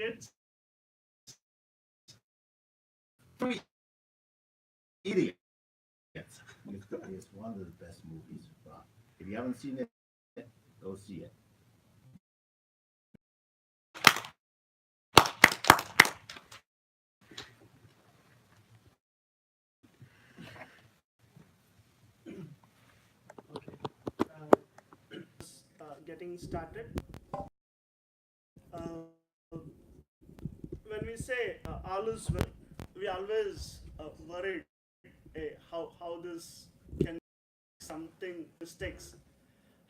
Idiots. Three Idiots. It's one of the best movies. If you haven't seen it, go see it. Okay. Getting started. Uh, when we say all is well, we always worried how this can something mistakes,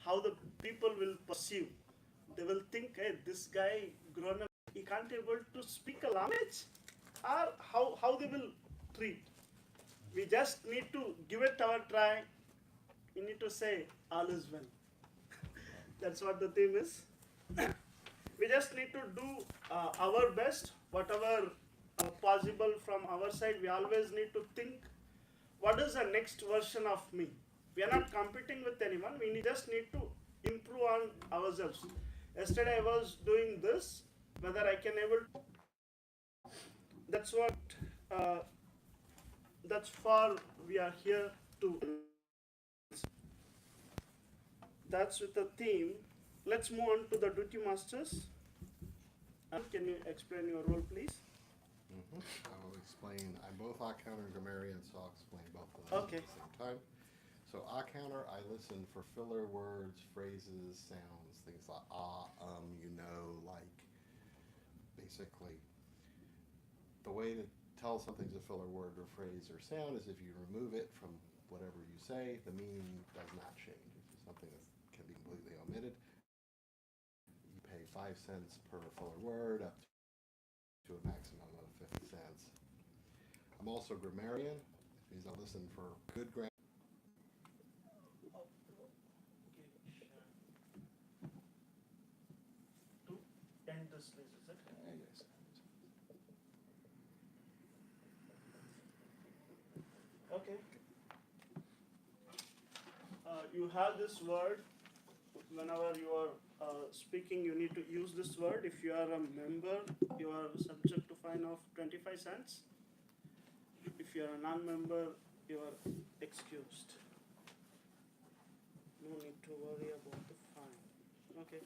how the people will perceive. They will think, hey, this guy grown up, he can't able to speak a language, or how they will treat. We just need to give it our try. We need to say all is well. That's what the theme is. We just need to do our best, whatever possible from our side. We always need to think, what is the next version of me? We are not competing with anyone. We just need to improve on ourselves. Yesterday I was doing this, whether I can able to, that's what uh, that's for we are here to. That's with the theme. Let's move on to the duty masters. Can you explain your role, please? I will explain. I'm both eye counter and grammarian, so I'll explain both of them Okay. at the same time. So eye counter, I listen for filler words, phrases, sounds, things like like. Basically, the way to tell something's a filler word or phrase or sound is if you remove it from whatever you say, the meaning does not change. If it's something that can be completely omitted, you pay 5 cents per filler word up to a maximum of 50 cents. I'm also grammarian. It means I listen for good grammar. To end this, please, is it? Yes. Okay. You have this word. Whenever you are speaking, you need to use this word. If you are a member, you are subject to fine of 25 cents. If you are a non-member, you are excused. No need to worry about the fine. Okay.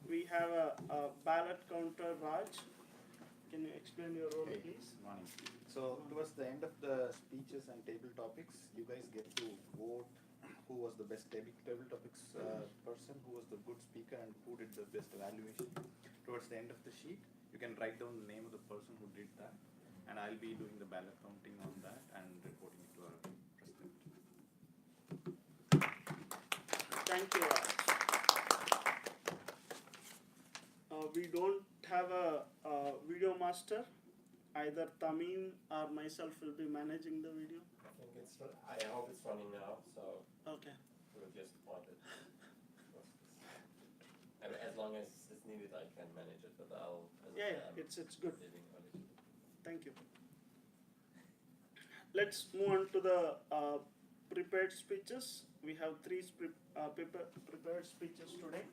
We have a ballot counter, Raj. Can you explain your role, Hey, please? morning. So towards the end of the speeches and table topics, you guys get to vote who was the best table topics person, who was the good speaker, and who did the best evaluation. Towards the end of the sheet, you can write down the name of the person who did that, and I'll be doing the ballot counting on that and reporting it to our president. Thank you, Raj. We don't have a video master. Either Tamim or myself will be managing the video. I hope it's running now, so Okay. we'll just want it. And as long as it's needed, I can manage it, but I'll. Yeah, it's good. Thank you. Let's move on to the prepared speeches. We have three prepared speeches today.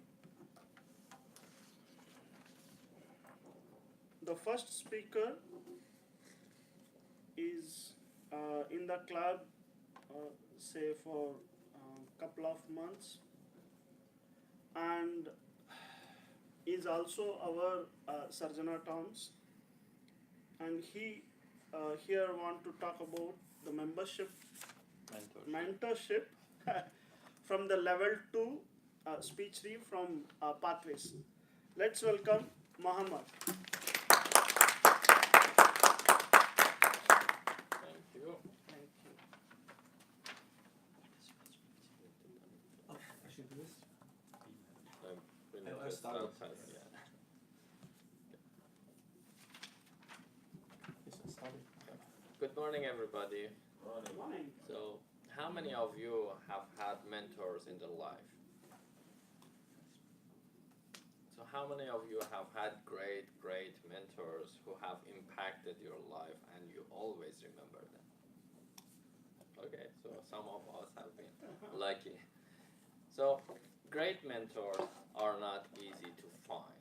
The first speaker is in the club, say for a couple of months, and is also our Sarjana Towns, and he here want to talk about the membership mentorship from the level 2 speech 3 from Pathways. Let's welcome Muhammad. Thank you. Thank you. I should do this. We'll I just started. start. Yes, I started. Good morning, everybody. Morning. So, how many of you have had mentors in their life? So, how many of you have had great mentors who have impacted your life and you always remember them? Okay, so some of us have been lucky. So, great mentors are not easy to find.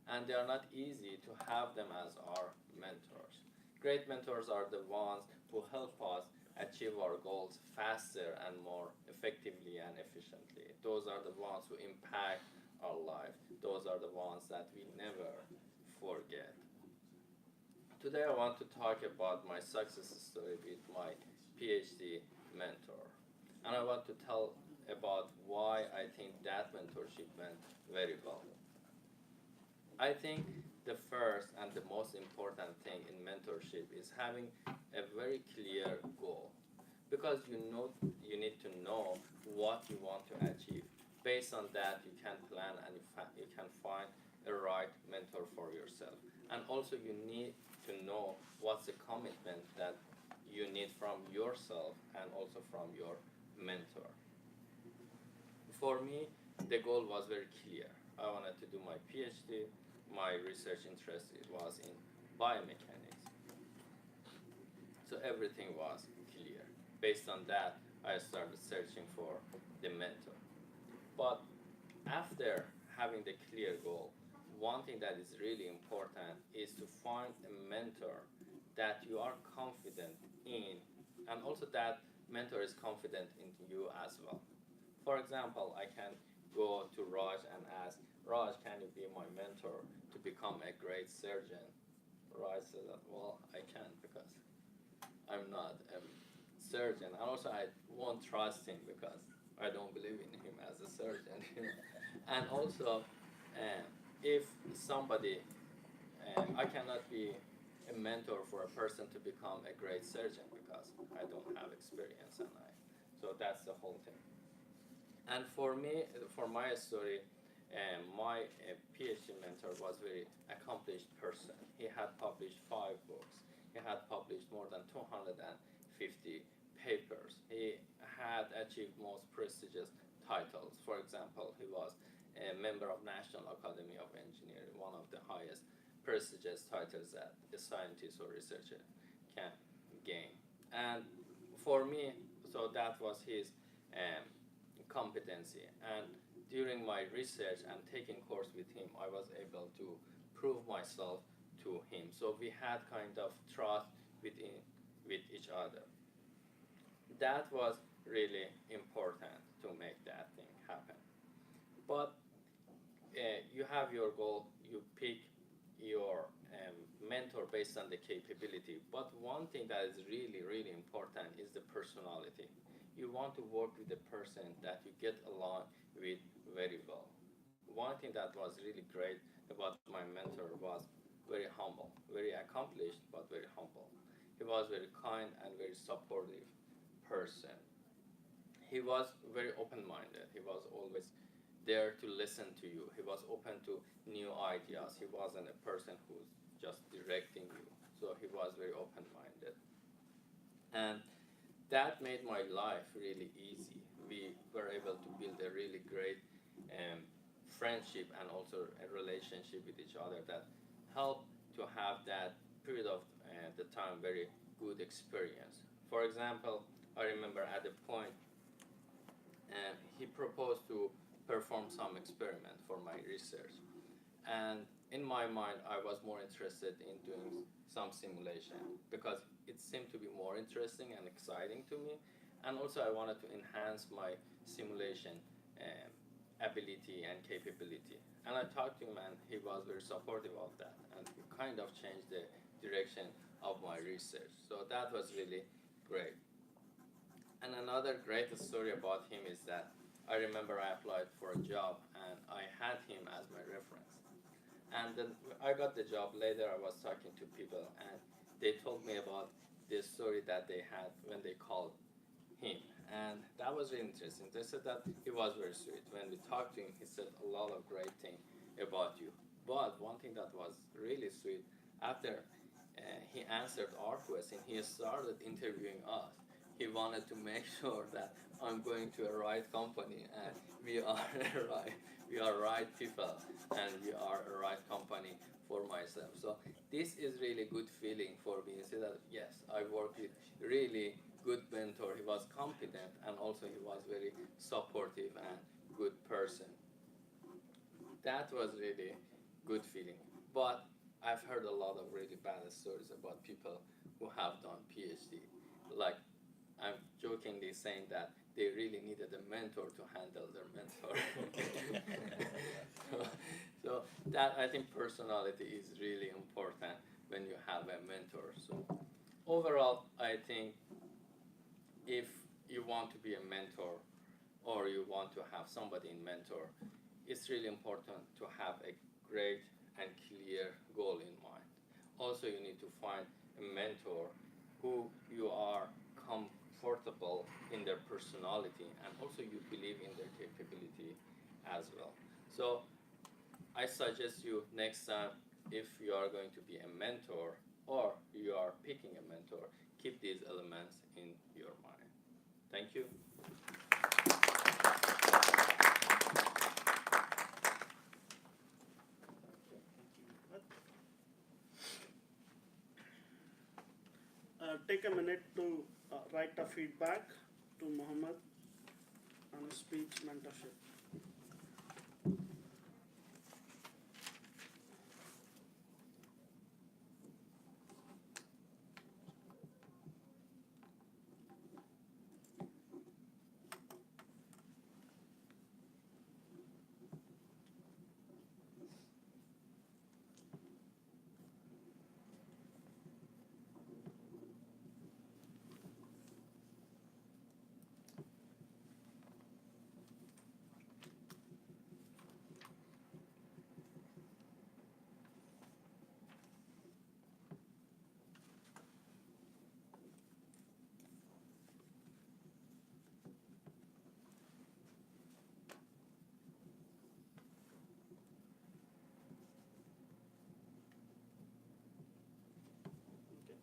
And and they are not easy to have them as our mentors. Great mentors are the ones who help us achieve our goals faster and more effectively and efficiently. Those are the ones who impact our life. Those are the ones that we never forget. Today I want to talk about my success story with my PhD mentor. And I want to tell about why I think that mentorship went very well. I think the first and the most important thing in mentorship is having a very clear goal, because you need to know what you want to achieve. Based on that, you can plan and you can find a right mentor for yourself. And also, you need to know what's the commitment that you need from yourself and also from your mentor. For me, the goal was very clear. I wanted to do my PhD. My research interest was in biomechanics. So everything was clear. Based on that, I started searching for the mentor. But after having the clear goal, one thing that is really important is to find a mentor that you are confident in, and also that mentor is confident in you as well. For example, I can go to Raj and ask, Raj, can you be my mentor to become a great surgeon? Raj said that, well, I can't because I'm not a surgeon. And also, I won't trust him because I don't believe in him as a surgeon. And also, if somebody, I cannot be a mentor for a person to become a great surgeon because I don't have experience, so that's the whole thing. And for me, for my story, my PhD mentor was a very accomplished person. He had published 5 books. He had published more than 250 papers. He had achieved most prestigious titles. For example, he was a member of National Academy of Engineering, one of the highest prestigious titles that a scientist or researcher can gain. And for me, so that was his competency. And during my research and taking course with him, I was able to prove myself to him. So we had kind of trust with each other. That was really important to make that thing happen. But you have your goal, you pick your mentor based on the capability. But one thing that is really, really important is the personality. You want to work with a person that you get along with very well. One thing that was really great about my mentor was very humble, very accomplished, but very humble. He was very kind and very supportive person. He was very open-minded. He was always there to listen to you. He was open to new ideas. He wasn't a person who's just directing you. So he was very open-minded. And that made my life really easy. We were able to build a really great friendship and also a relationship with each other that helped to have that period of the time very good experience. For example, I remember at a point he proposed to perform some experiment for my research. And in my mind, I was more interested in doing some simulation because it seemed to be more interesting and exciting to me. And also, I wanted to enhance my simulation ability and capability. And I talked to him, and he was very supportive of that. And he kind of changed the direction of my research. So that was really great. And another great story about him is that I remember I applied for a job and I had him as my reference. And then I got the job later. I was talking to people and they told me about the story that they had when they called him. And that was really interesting. They said that he was very sweet. When we talked to him, he said a lot of great things about you. But one thing that was really sweet, after he answered our question, he started interviewing us. He wanted to make sure that I'm going to a right company and we are we are right people and we are a right company for myself. So this is really good feeling for me. See that yes, I worked with really good mentor. He was competent and also he was very supportive and good person. That was really good feeling. But I've heard a lot of really bad stories about people who have done PhD. Like, I'm jokingly saying that they really needed a mentor to handle their mentor. so that, I think, personality is really important when you have a mentor. So overall, I think if you want to be a mentor or you want to have somebody in mentor, it's really important to have a great and clear goal in mind. Also, you need to find a mentor who you are comfortable in their personality and also you believe in their capability as well. So I suggest you next time, if you are going to be a mentor or you are picking a mentor, keep these elements in your mind. Thank you. Take a minute to write a feedback to Muhammad on speech mentorship.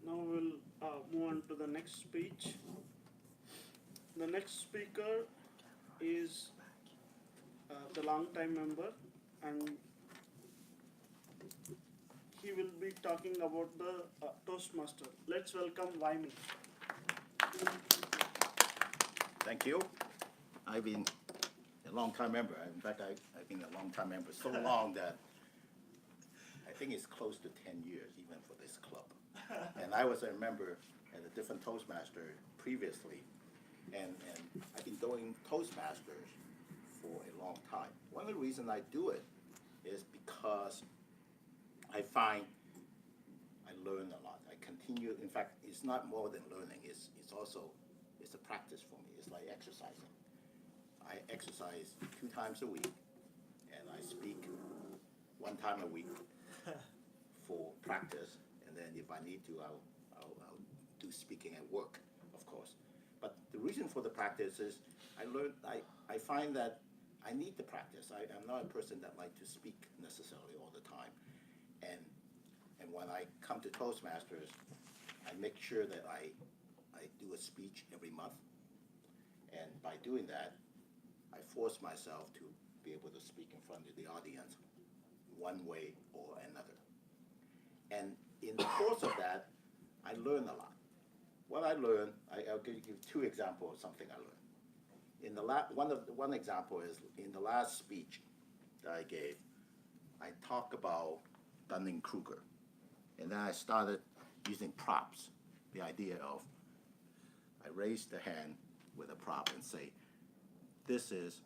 Now we'll move on to the next speech. The next speaker is the long-time member, and he will be talking about the Toastmaster. Let's welcome Vaimi. Thank you. I've been a long-time member. In fact, I've been a long-time member so long that I think it's close to 10 years even for this club. And I was a member at a different Toastmaster previously, and I've been doing Toastmasters for a long time. One of the reasons I do it is because I find I learn a lot. I continue, in fact, it's not more than learning, it's a practice for me. It's like exercising. I exercise 2 times a week, and I speak 1 time a week for practice. And then if I need to, I'll do speaking at work, of course. But the reason for the practice is I find that I need the practice. I'm not a person that like to speak necessarily all the time. And when I come to Toastmasters, I make sure that I do a speech every month. And by doing that, I force myself to be able to speak in front of the audience one way or another. And in the course of that, I learn a lot. What I learn, I'll give you 2 examples of something I learned. In the one example is in the last speech that I gave, I talked about Dunning-Kruger, and then I started using props. The idea of I raise the hand with a prop and say, this is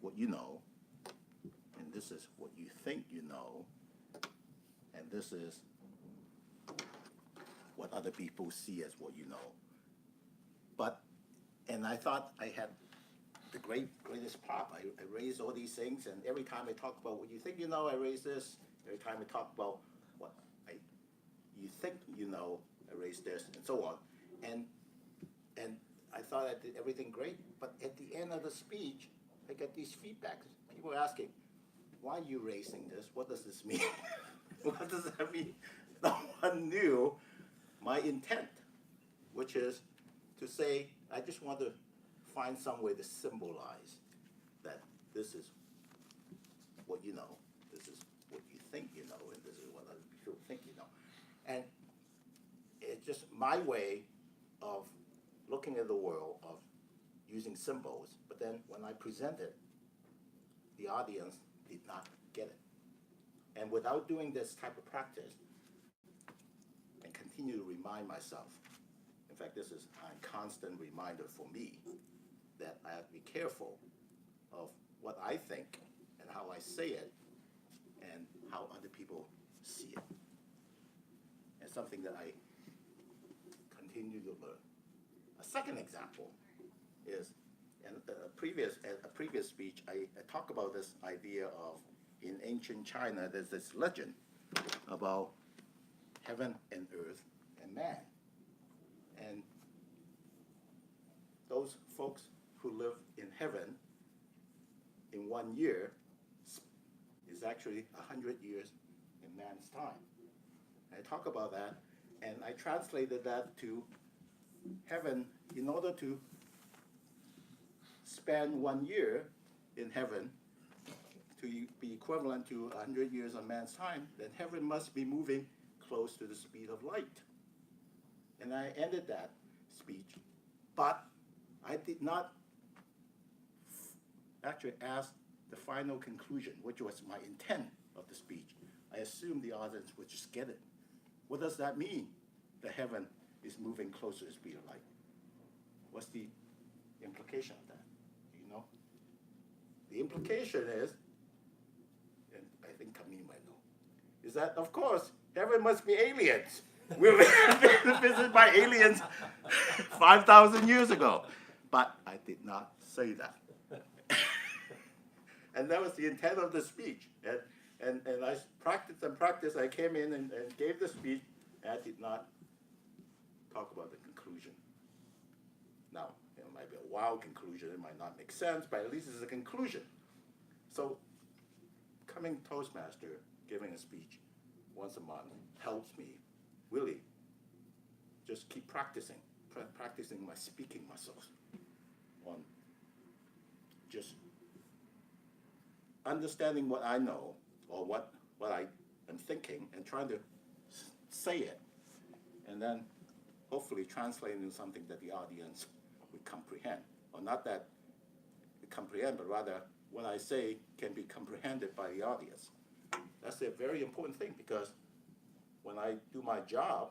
what you know, and this is what you think you know, and this is what other people see as what you know. And I thought I had the greatest prop. I raised all these things, and every time I talk about what you think you know, I raise this. Every time I talk about what you think you know, I raise this, and so on. And I thought I did everything great, but at the end of the speech, I get these feedbacks. People are asking, why are you raising this? What does this mean? What does that mean? No one knew my intent, which is to say, I just want to find some way to symbolize that this is what you know, this is what you think you know, and this is what other people think you know. And it's just my way of looking at the world, of using symbols, but then when I present it, the audience did not get it. And without doing this type of practice, and continue to remind myself, in fact, this is a constant reminder for me that I have to be careful of what I think and how I say it and how other people see it. And something that I continue to learn. A second example is in a previous speech, I talk about this idea of, in ancient China, there's this legend about heaven and earth and man. And those folks who live in heaven in 1 year is actually 100 years in man's time. And I talk about that, and I translated that to heaven. In order to spend 1 year in heaven to be equivalent to 100 years of man's time, then heaven must be moving close to the speed of light. And I ended that speech, but I did not actually ask the final conclusion, which was my intent of the speech. I assumed the audience would just get it. What does that mean? The heaven is moving closer to the speed of light. What's the implication of that? Do you know? The implication is, and I think Camille might know, is that, of course, heaven must be aliens. We were visited by aliens 5,000 years ago. But I did not say that. And that was the intent of the speech. And I practiced and practiced. I came in and gave the speech, and I did not talk about the conclusion. Now, it might be a wild conclusion. It might not make sense, but at least it's a conclusion. So coming Toastmaster, giving a speech once a month helps me really just keep practicing my speaking muscles on just understanding what I know or what I am thinking and trying to say it, and then hopefully translating into something that the audience would comprehend, or not that comprehend, but rather what I say can be comprehended by the audience. That's a very important thing, because when I do my job,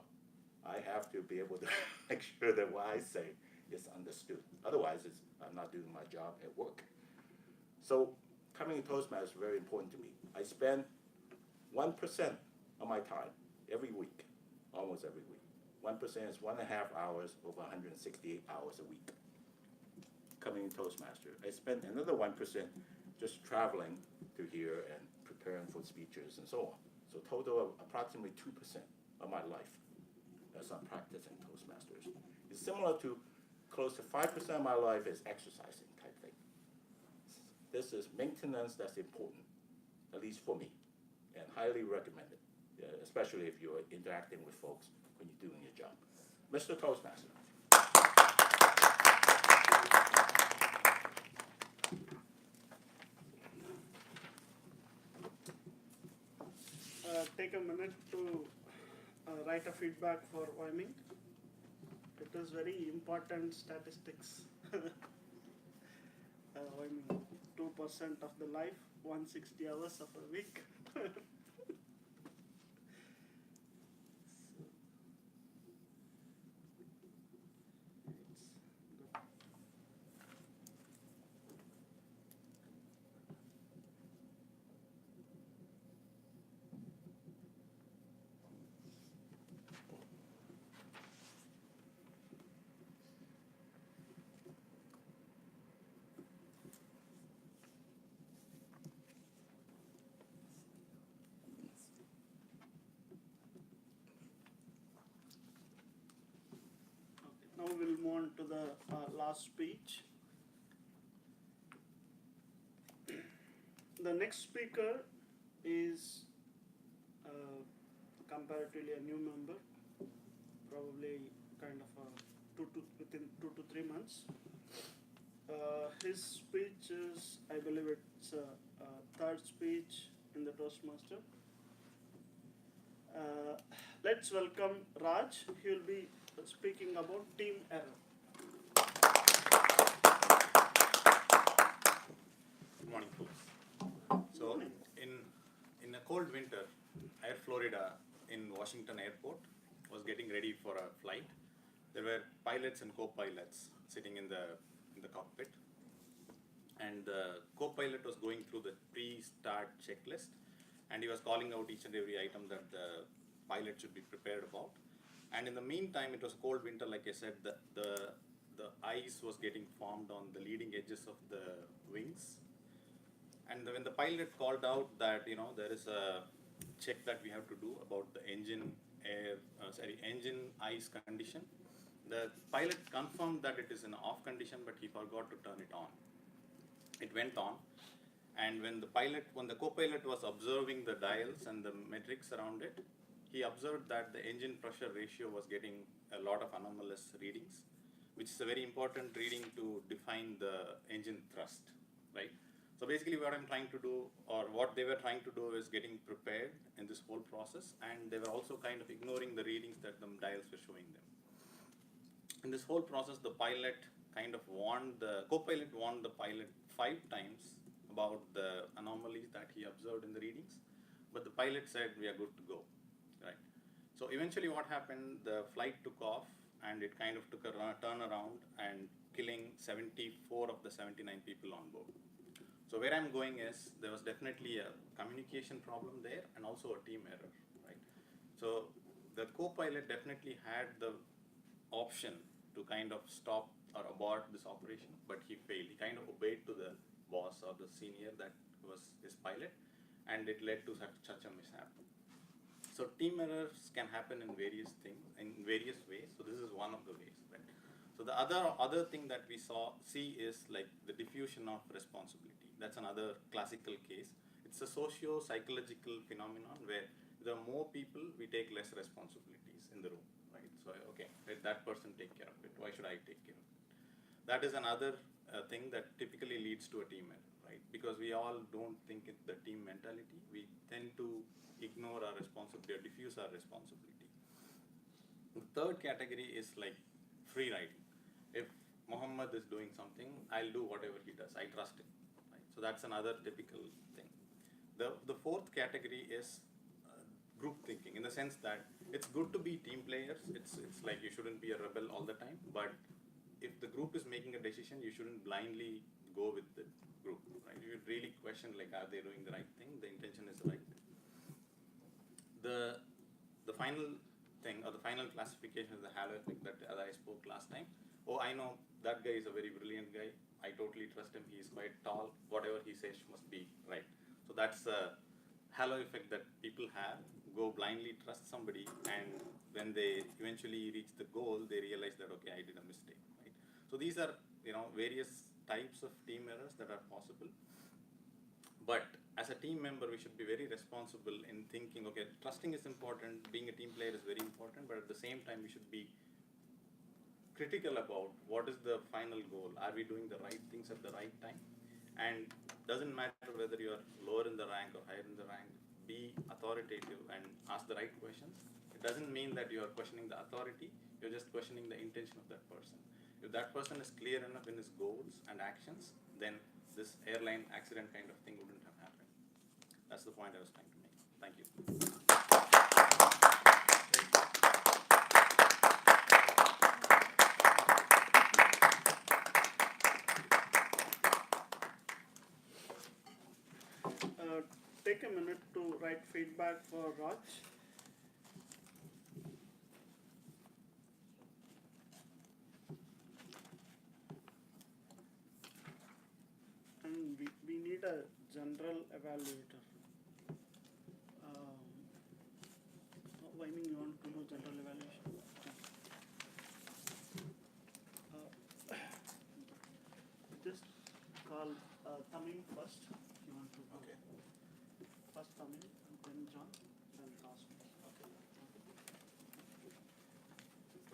I have to be able to make sure that what I say is understood. Otherwise, I'm not doing my job at work. So coming to Toastmasters is very important to me. I spend 1% of my time every week, almost every week. 1% is 1.5 hours over 168 hours a week. Coming to Toastmaster, I spend another 1% just traveling to here and preparing for speeches and so on. So total of approximately 2% of my life as I'm practicing Toastmasters. It's similar to close to 5% of my life is exercising type thing. This is maintenance that's important, at least for me, and highly recommended, especially if you're interacting with folks when you're doing your job. Mr. Toastmaster. Take a minute to write a feedback for Wyoming. It is very important statistics. Wyoming, 2% of the life, 160 hours of a week. Now we'll move on to the last speech. The next speaker is comparatively a new member, probably kind of within 2 to 3 months. His speech is, I believe it's a third speech in the Toastmaster. Let's welcome Raj. He will be speaking about team error. Good morning, folks. So, in a cold winter, Air Florida in Washington Airport was getting ready for a flight. There were pilots and co-pilots sitting in the cockpit, and the co-pilot was going through the pre-start checklist, and he was calling out each and every item that the pilot should be prepared about. And in the meantime, it was cold winter, like I said, the ice was getting formed on the leading edges of the wings. And when the pilot called out that, you know, there is a check that we have to do about the engine ice condition, the pilot confirmed that it is in off condition, but he forgot to turn it on. It went on, and when the co-pilot was observing the dials and the metrics around it, he observed that the engine pressure ratio was getting a lot of anomalous readings, which is a very important reading to define the engine thrust, right? So basically what I'm trying to do, or what they were trying to do, is getting prepared in this whole process, and they were also kind of ignoring the readings that the dials were showing them. In this whole process, the pilot kind of co-pilot warned the pilot 5 times about the anomalies that he observed in the readings, but the pilot said, we are good to go, right? So eventually what happened, the flight took off, and it kind of took a turnaround and killing 74 of the 79 people on board. So where I'm going is, there was definitely a communication problem there and also a team error, right? So the co-pilot definitely had the option to kind of stop or abort this operation, but he failed. He kind of obeyed to the boss or the senior that was his pilot, and it led to such a mishap. So team errors can happen in various ways. So this is one of the ways, right? So the other thing that we see is like the diffusion of responsibility. That's another classical case. It's a socio-psychological phenomenon where there are more people, we take less responsibilities in the room, right? So okay, let that person take care of it. Why should I take care of it? That is another thing that typically leads to a team error, right? Because we all don't think it's the team mentality. We tend to ignore our responsibility or diffuse our responsibility. The third category is like free riding. If Muhammad is doing something, I'll do whatever he does. I trust him, right? So that's another typical thing. The fourth category is group thinking, in the sense that it's good to be team players. It's like you shouldn't be a rebel all the time, but if the group is making a decision, you shouldn't blindly go with the group, right? You should really question, like, are they doing the right thing? The intention is the right thing. The final thing, or the final classification, is the halo effect that as I spoke last time. Oh, I know that guy is a very brilliant guy. I totally trust him. He is quite tall. Whatever he says must be right. So that's a halo effect that people have. Go blindly trust somebody, and when they eventually reach the goal, they realize that, okay, I did a mistake, right? So these are, various types of team errors that are possible. But as a team member, we should be very responsible in thinking, okay, trusting is important, being a team player is very important, but at the same time, we should be critical about what is the final goal. Are we doing the right things at the right time? And doesn't matter whether you're lower in the rank or higher in the rank, be authoritative and ask the right questions. It doesn't mean that you're questioning the authority, you're just questioning the intention of that person. If that person is clear enough in his goals and actions, then this airline accident kind of thing wouldn't have happened. That's the point I was trying to make. Thank you. Take a minute to write feedback for Raj. And we need a general evaluator. Why mean you want to do general evaluation? Just call Tamim first. You want to? Okay. First Tamim, then John, then last.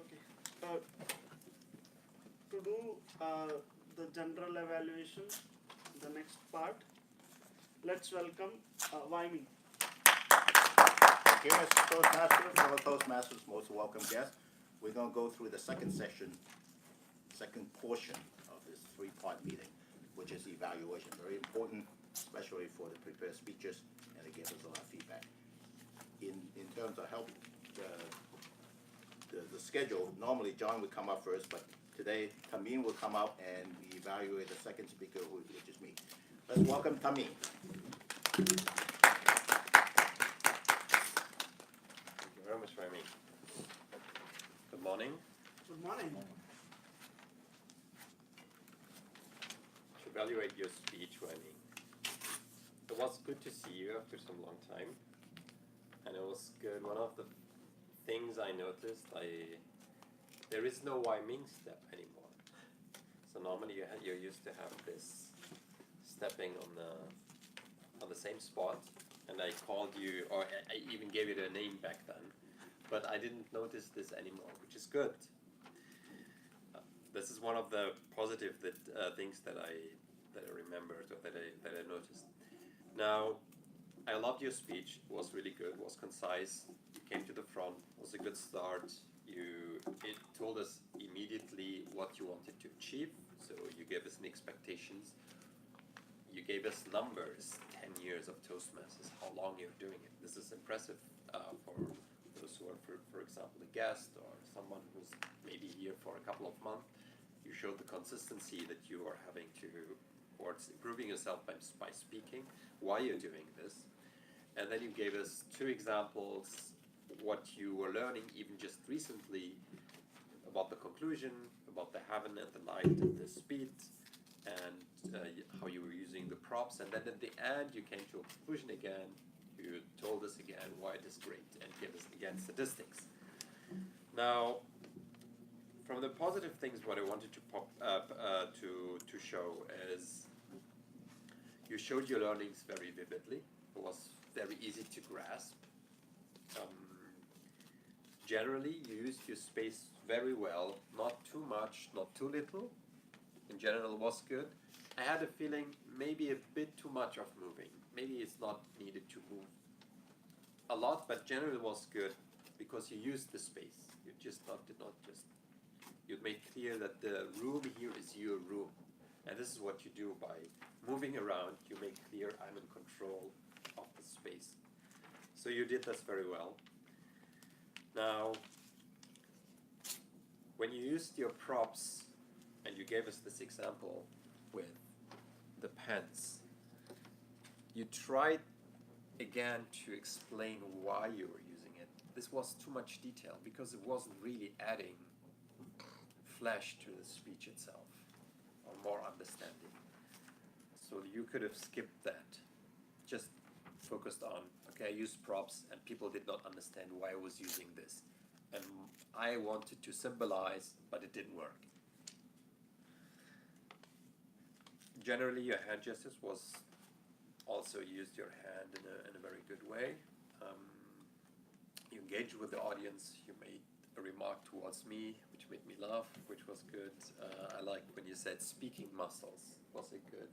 Okay. To do the general evaluation, the next part, let's welcome Vaimi. Yes, Toastmasters, fellow Toastmasters, most welcome guests. We're going to go through the second portion of this 3-part meeting, which is evaluation. Very important, especially for the prepared speeches, and it gives us a lot of feedback. terms of help, the schedule, normally John would come up first, but today Tamim will come up and we evaluate the second speaker, which is me. Let's welcome Tamim. Thank you very much, Remy. Good morning. Good morning. To evaluate your speech, Remy, it was good to see you after some long time, and it was good. One of the things I noticed, there is no Wai Ming step anymore. So normally you're used to have this stepping on the same spot, and I called you, or I even gave it a name back then, but I didn't notice this anymore, which is good. This is one of the positive things that I remembered, or that I noticed. Now, I loved your speech. It was really good. It was concise. You came to the front. It was a good start. It told us immediately what you wanted to achieve. So you gave us an expectations. You gave us numbers, 10 years of Toastmasters, how long you're doing it. This is impressive for those who are, for example, a guest or someone who's maybe here for a couple of months. You showed the consistency that you are having towards improving yourself by speaking, why you're doing this. And then you gave us 2 examples, what you were learning even just recently about the conclusion, about the heaven and the light and the speed, and how you were using the props. And then at the end, you came to a conclusion again. You told us again why it is great and gave us again statistics. Now, from the positive things, what I wanted to to show is you showed your learnings very vividly. It was very easy to grasp. Generally, you used your space very well, not too much, not too little. In general, it was good. I had a feeling maybe a bit too much of moving. Maybe it's not needed to move a lot, but generally it was good because you used the space. You you made clear that the room here is your room. And this is what you do by moving around. You make clear I'm in control of the space. So you did this very well. Now, when you used your props, and you gave us this example with the pens, you tried again to explain why you were using it. This was too much detail because it wasn't really adding flesh to the speech itself or more understanding. So you could have skipped that, just focused on, okay, I used props and people did not understand why I was using this. And I wanted to symbolize, but it didn't work. Generally, your hand gestures was also used your hand in a very good way. You engaged with the audience. You made a remark towards me, which made me laugh, which was good. I liked when you said speaking muscles was a good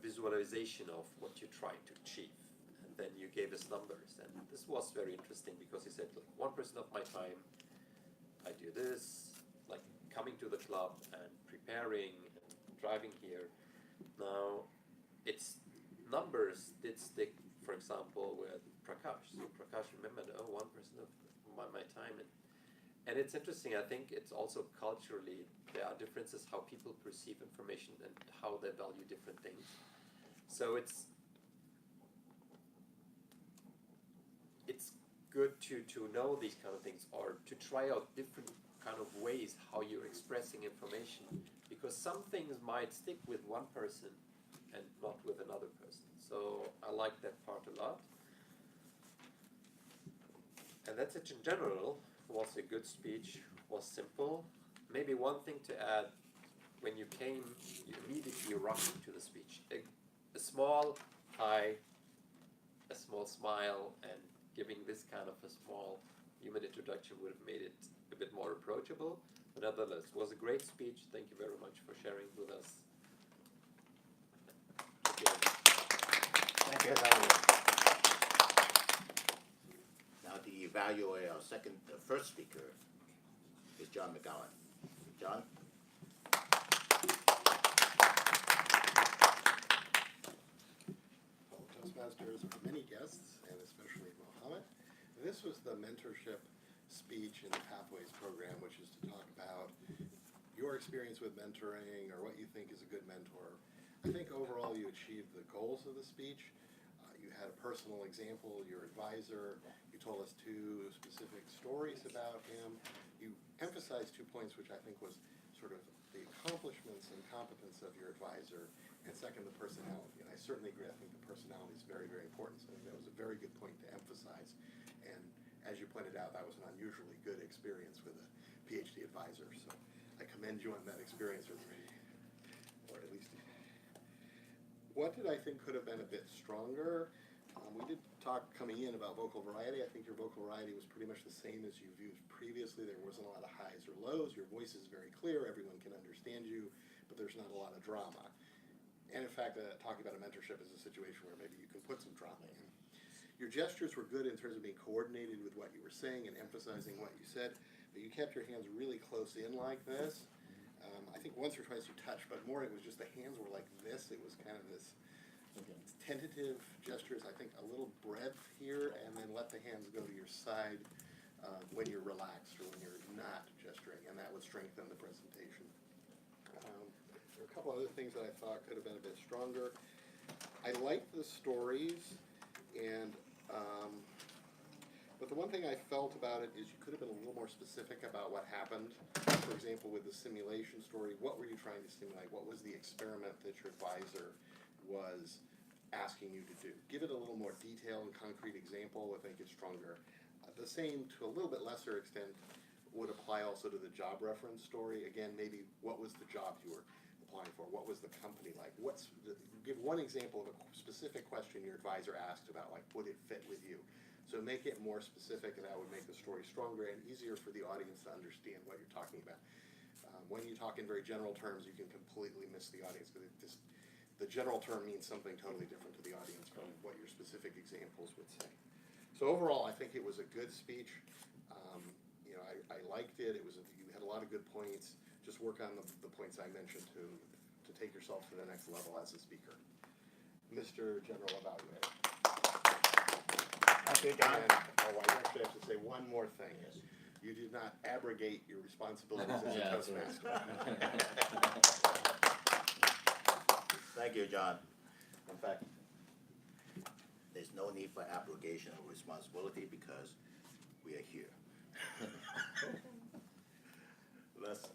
visualization of what you tried to achieve. And then you gave us numbers. And this was very interesting because you said, like, 1% of my time, I do this, like coming to the club and preparing and driving here. Now, its numbers did stick, for example, with Prakash. So Prakash remembered, 1% of my time. And it's interesting, I think it's also culturally, there are differences how people perceive information and how they value different things. So it's good to know these kind of things, or to try out different kind of ways how you're expressing information, because some things might stick with one person and not with another person. So I like that part a lot. And that's it in general. It was a good speech, was simple. Maybe one thing to add, when you came, you immediately rushed into the speech. A small hi, a small smile, and giving this kind of a small human introduction would have made it a bit more approachable. But nonetheless, it was a great speech. Thank you very much for sharing with us. Again. Thank you, Tamim. Now to evaluate our first speaker is John McGowan. John? investors, our many guests, and especially Mohammed. This was the mentorship speech in the Pathways program, which is to talk about your experience with mentoring or what you think is a good mentor. I think overall you achieved the goals of the speech. You had a personal example, your advisor. You told us 2 specific stories about him. You emphasized 2 points, which I think was sort of the accomplishments and competence of your advisor, and second, the personality. And I certainly agree. I think the personality is very, very important. So I think that was a very good point to emphasize. And as you pointed out, that was an unusually good experience with a PhD advisor. So I commend you on that experience, or at least. What did I think could have been a bit stronger? We did talk coming in about vocal variety. I think your vocal variety was pretty much the same as you've used previously. There wasn't a lot of highs or lows. Your voice is very clear. Everyone can understand you, but there's not a lot of drama. And in fact, talking about a mentorship is a situation where maybe you can put some drama in. Your gestures were good in terms of being coordinated with what you were saying and emphasizing what you said, but you kept your hands really close in like this. I think once or twice you touched, but more it was just the hands were like this. It was kind of this tentative gestures. I think a little breadth here, and then let the hands go to your side when you're relaxed or when you're not gesturing, and that would strengthen the presentation. There are a couple other things that I thought could have been a bit stronger. I liked the stories, and but the one thing I felt about it is you could have been a little more specific about what happened. For example, with the simulation story, what were you trying to simulate? What was the experiment that your advisor was asking you to do? Give it a little more detail and concrete example. I think it's stronger. The same, to a little bit lesser extent, would apply also to the job reference story. Again, maybe what was the job you were applying for? What was the company like? Give one example of a specific question your advisor asked about, like, would it fit with you? So make it more specific, and that would make the story stronger and easier for the audience to understand what you're talking about. When you talk in very general terms, you can completely miss the audience, because the general term means something totally different to the audience from what your specific examples would say. So overall, I think it was a good speech. I liked it. You had a lot of good points. Just work on the points I mentioned to take yourself to the next level as a speaker. Mr. General Evaluator. Thank you, John. And, I actually have to say one more thing. Yes. You did not abrogate your responsibilities as a Yeah, Toastmaster. Thank you, John. In fact, there's no need for abrogation of responsibility because we are here. Let's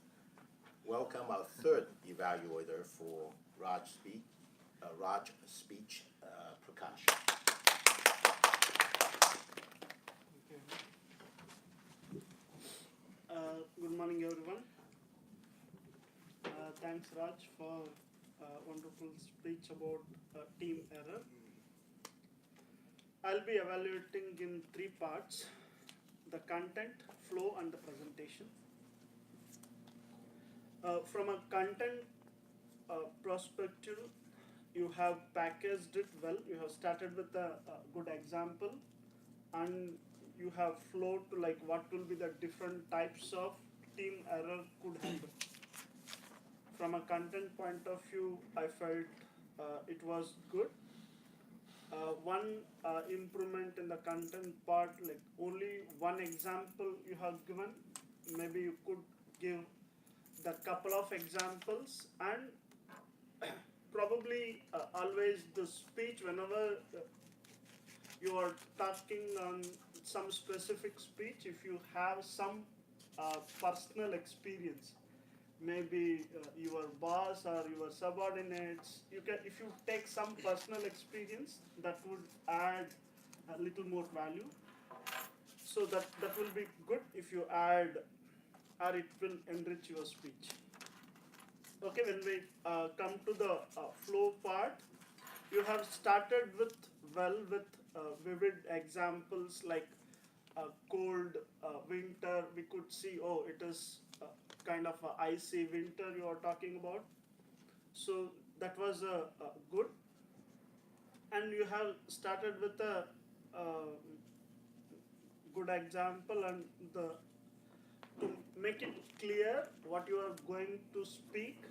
welcome our 3rd evaluator for Raj speech, Prakash. Good morning, everyone. Thanks, Raj, for a wonderful speech about team error. I'll be evaluating in 3 parts: the content, flow, and the presentation. From a content perspective, you have packaged it well. You have started with a good example, and you have flowed to like what will be the different types of team error could happen. From a content point of view, I felt it was good. One improvement in the content part, like only one example you have given. Maybe you could give the couple of examples, and probably always the speech, whenever you are talking on some specific speech, if you have some personal experience, maybe your boss or your subordinates, if you take some personal experience, that would add a little more value. So that will be good if you add, or it will enrich your speech. Okay, when we come to the flow part, you have started with vivid examples like cold winter. We could see, oh, it is kind of a icy winter you are talking about. So that was good. And you have started with a good example, and to make it clear what you are going to speak,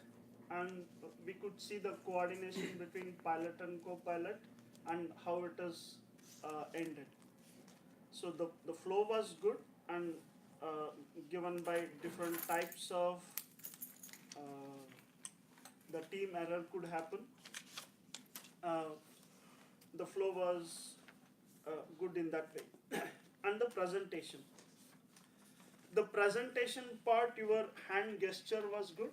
and we could see the coordination between pilot and co-pilot. and how it is ended. So the flow was good, and given by different types of the team error could happen. Uh, the flow was good in that way. And the presentation. The presentation part, your hand gesture was good,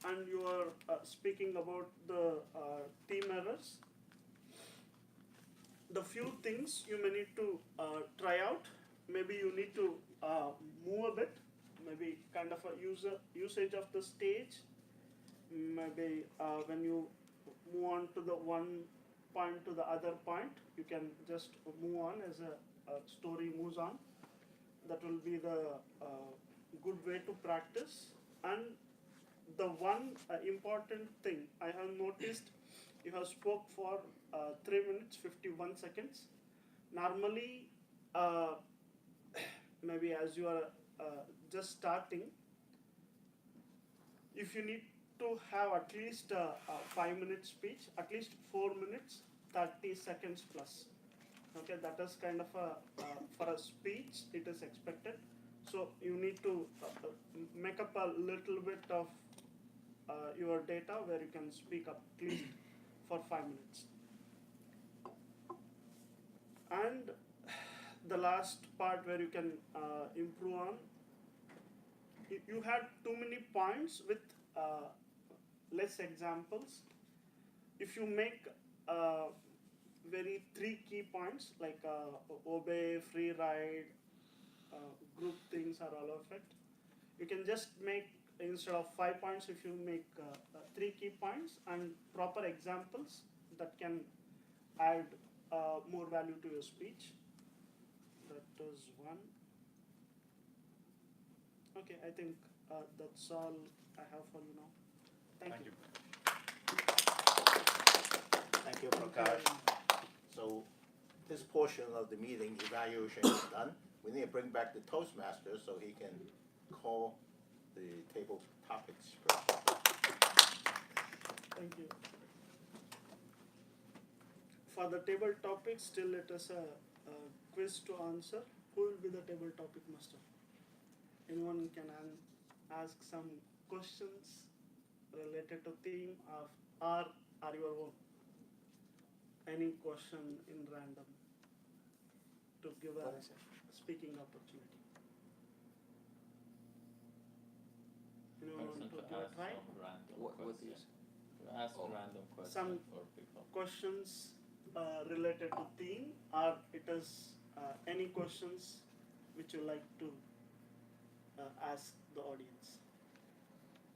and you were speaking about the team errors. The few things you may need to try out. Maybe you need to move a bit. Maybe kind of a usage of the stage. Maybe when you move on to the one point to the other point, you can just move on as a story moves on. That will be the good way to practice. And the one important thing I have noticed, you have spoke for 3 minutes 51 seconds. Normally, maybe as you are just starting, if you need to have at least a 5-minute speech, at least 4 minutes 30 seconds plus. Okay, that is kind of a for a speech it is expected. So you need to make up a little bit of your data where you can speak up at least for 5 minutes. And the last part where you can improve on, you had too many points with less examples. If you make very 3 key points like obey, free ride, group things or all of it, you can just make, instead of 5 points, if you make 3 key points and proper examples that can add more value to your speech. That is one. Okay, I think that's all I have for you now. Thank you. Thank you, Prakash. So this portion of the meeting evaluation is done. We need to bring back the Toastmaster so he can call the table topics. Thank you. For the table topic, still it is a quiz to answer. Who will be the table topic master? Anyone can ask some questions related to theme of or your own. Any question in random to give a speaking opportunity. Anyone want to give a try? What do you say? Ask random questions Some for people. questions related to theme, or it is any questions which you like to ask the audience.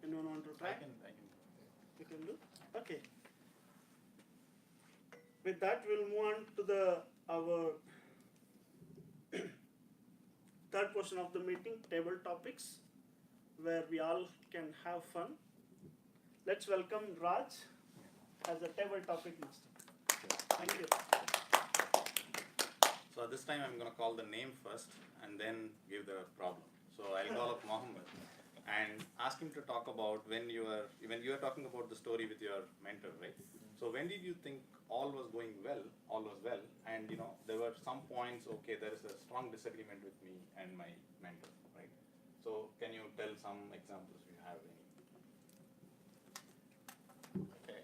Anyone want to try? I can. You can do? Okay. With that, we'll move on to our third portion of the meeting, table topics, where we all can have fun. Let's welcome Raj as a table topic master. Thank you. So this time I'm going to call the name first and then give the problem. So I'll call up Mohammed and ask him to talk about when you were talking about the story with your mentor, right? So when did you think all was going well, all was well, and there were some points, okay, there is a strong disagreement with me and my mentor, right? So can you tell some examples if you have any? Okay.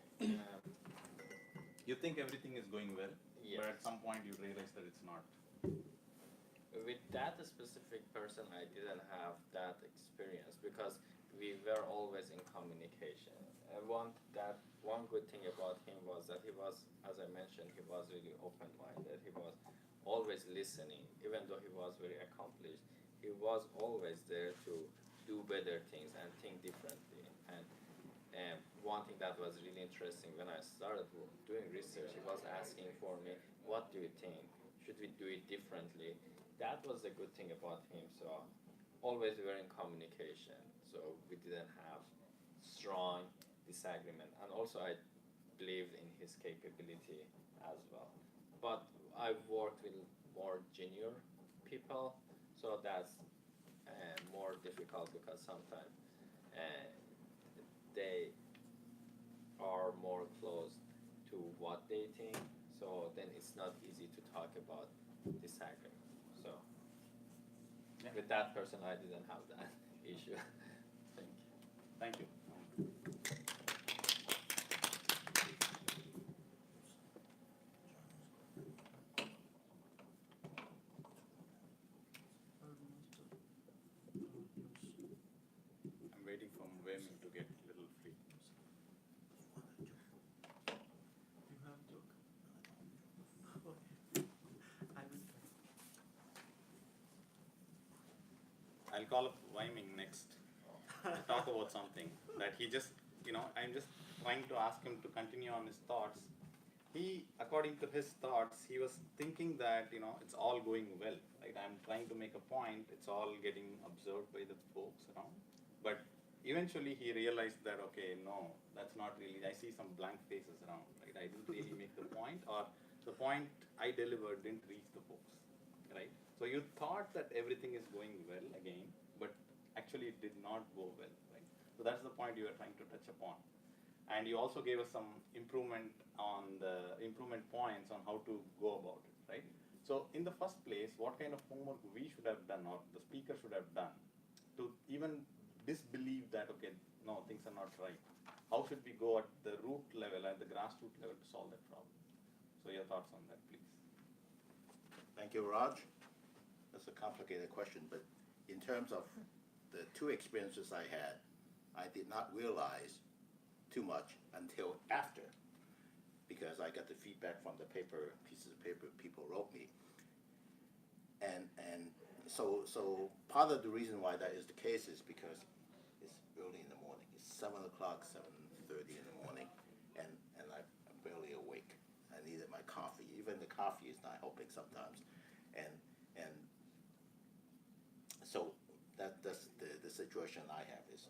You think everything is going well, Yes. but at some point you realize that it's not. With that specific person, I didn't have that experience because we were always in communication. One good thing about him was that he was, as I mentioned, he was really open-minded. He was always listening, even though he was very accomplished. He was always there to do better things and think differently. And one thing that was really interesting when I started doing research, he was asking for me, "What do you think? Should we do it differently?" That was the good thing about him. So always we were in communication. So we didn't have strong disagreement. And also I believed in his capability as well. But I've worked with more junior people, so that's more difficult because sometimes they are more close to what they think. So then it's not easy to talk about disagreement. So Yeah. with that person, I didn't have that issue. Thank you. Thank you. I'm waiting for Wayman to get a little free. You have joke? Okay. I will try. I'll call up Wyming next to talk about something that he just, I'm just trying to ask him to continue on his thoughts. He, according to his thoughts, he was thinking that, it's all going well, right? I'm trying to make a point, it's all getting observed by the folks around. But eventually he realized that, okay, no, that's not really, I see some blank faces around, right? I didn't really make the point, or the point I delivered didn't reach the folks, right? So you thought that everything is going well again, but actually it did not go well, right? So that's the point you were trying to touch upon. And you also gave us some improvement points on how to go about it, right? So in the first place, what kind of homework we should have done, or the speaker should have done, to even disbelieve that, okay, no, things are not right. How should we go at the root level, at the grassroots level, to solve that problem? So your thoughts on that, please. Thank you, Raj. That's a complicated question, but in terms of the two experiences I had, I did not realize too much until after, because I got the feedback from the pieces of paper people wrote me. And so part of the reason why that is the case is because it's early in the morning. It's 7 o'clock, 7:30 in the morning, and I'm barely awake. I needed my coffee. Even the coffee is not helping sometimes. And so that's the situation I have is,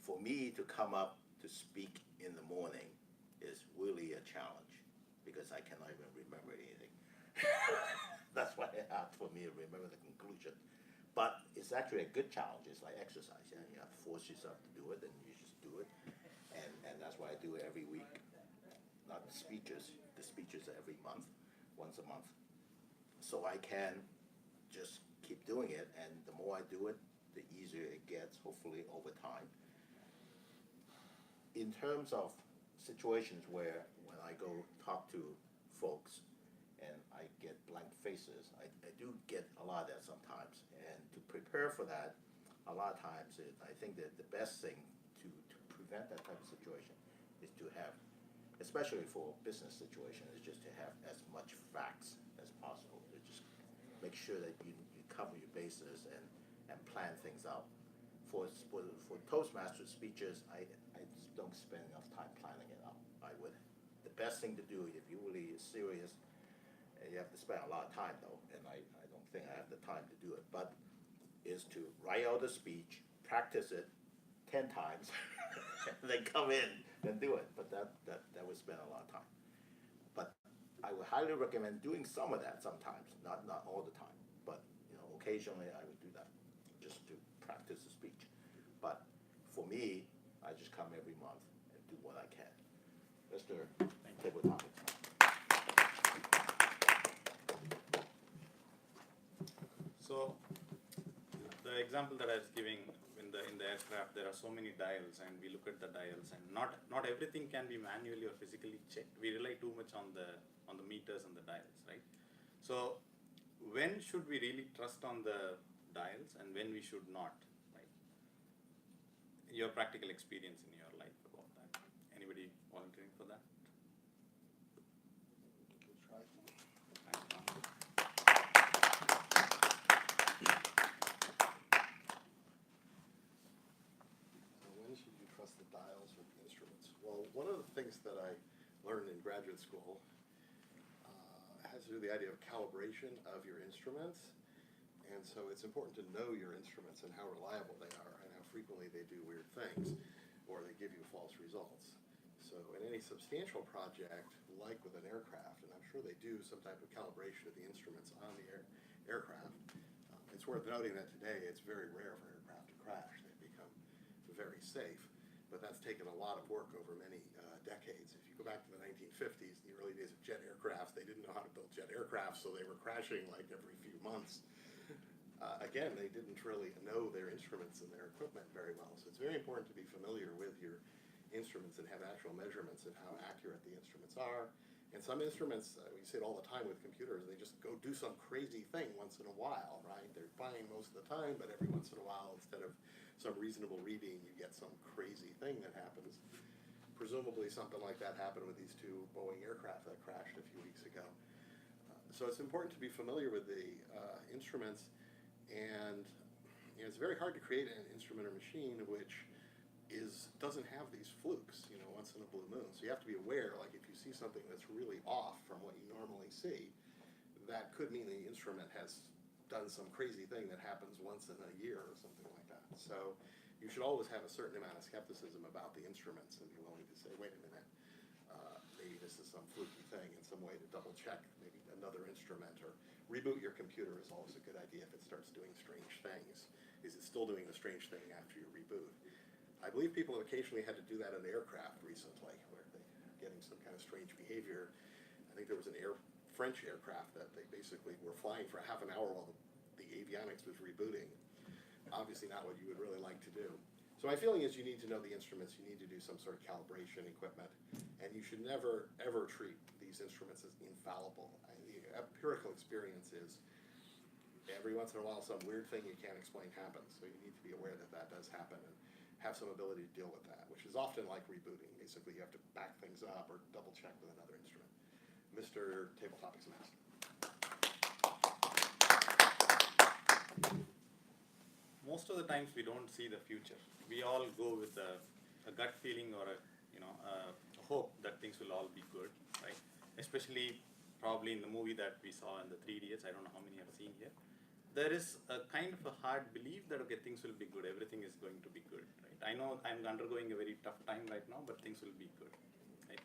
for me to come up to speak in the morning is really a challenge because I cannot even remember anything. That's why it's hard for me to remember the conclusion. But it's actually a good challenge. It's like exercise. You have to force yourself to do it, and you just do it. And that's why I do it every week. Not the speeches. The speeches are every month, once a month. So I can just keep doing it, and the more I do it, the easier it gets, hopefully over time. In terms of situations where when I go talk to folks and I get blank faces, I do get a lot of that sometimes. And to prepare for that, a lot of times I think that the best thing to prevent that type of situation is to have, especially for business situation, is just to have as much facts as possible. To just make sure that you cover your bases and plan things out. For Toastmasters speeches, I just don't spend enough time planning it out. The best thing to do if you're really serious, and you have to spend a lot of time though, and I don't think I have the time to do it, but is to write out the speech, practice it 10 times, and then come in and do it. But that would spend a lot of time. But I would highly recommend doing some of that sometimes, not all the time. But occasionally I would do that just to practice the speech. But for me, I just come every month and do what I can. Mr. Table Topics. So the example that I was giving in the aircraft, there are so many dials, and we look at the dials, and not everything can be manually or physically checked. We rely too much on the meters and the dials, right? So when should we really trust on the dials and when we should not, right? Your practical experience in your life about that. Anybody volunteering for that? When should you trust the dials or the instruments? Well, one of the things that I learned in graduate school has to do with the idea of calibration of your instruments. And so it's important to know your instruments and how reliable they are and how frequently they do weird things or they give you false results. So in any substantial project, like with an aircraft, and I'm sure they do some type of calibration of the instruments on the aircraft, it's worth noting that today it's very rare for aircraft to crash. They've become very safe, but that's taken a lot of work over many decades. If you go back to the 1950s, the early days of aircraft, so they were crashing like every few months. Again, they didn't really know their instruments and their equipment very well. So it's very important to be familiar with your instruments and have actual measurements of how accurate the instruments are. And some instruments, we see it all the time with computers, they just go do some crazy thing once in a while, right? They're fine most of the time, but every once in a while, instead of some reasonable reading, you get some crazy thing that happens. Presumably something like that happened with these two Boeing aircraft that crashed a few weeks ago. So it's important to be familiar with the instruments, and it's very hard to create an instrument or machine which doesn't have these flukes, once in a blue moon. So you have to be aware, like if you see something that's really off from what you normally see, that could mean the instrument has done some crazy thing that happens once in a year or something like that. So you should always have a certain amount of skepticism about the instruments and be willing to say, wait a minute, maybe this is some fluky thing, and some way to double check maybe another instrument, or reboot your computer is always a good idea if it starts doing strange things. Is it still doing the strange thing after you reboot? I believe people have occasionally had to do that in aircraft recently, where they're getting some kind of strange behavior. I think there was an French aircraft that they basically were flying for half an hour while the avionics was rebooting. Obviously not what you would really like to do. So my feeling is you need to know the instruments, you need to do some sort of calibration equipment, and you should never, ever treat these instruments as infallible. The empirical experience is every once in a while some weird thing you can't explain happens, so you need to be aware that that does happen and have some ability to deal with that, which is often like rebooting. Basically you have to back things up or double check with another instrument. Mr. Table Topics Master. Most of the times we don't see the future. We all go with a gut feeling or a hope that things will all be good, right? Especially probably in the movie that we saw in the 3 Idiots. I don't know how many have seen here. There is a kind of a hard belief that okay, things will be good, everything is going to be good, right? I know I'm undergoing a very tough time right now, but things will be good, right?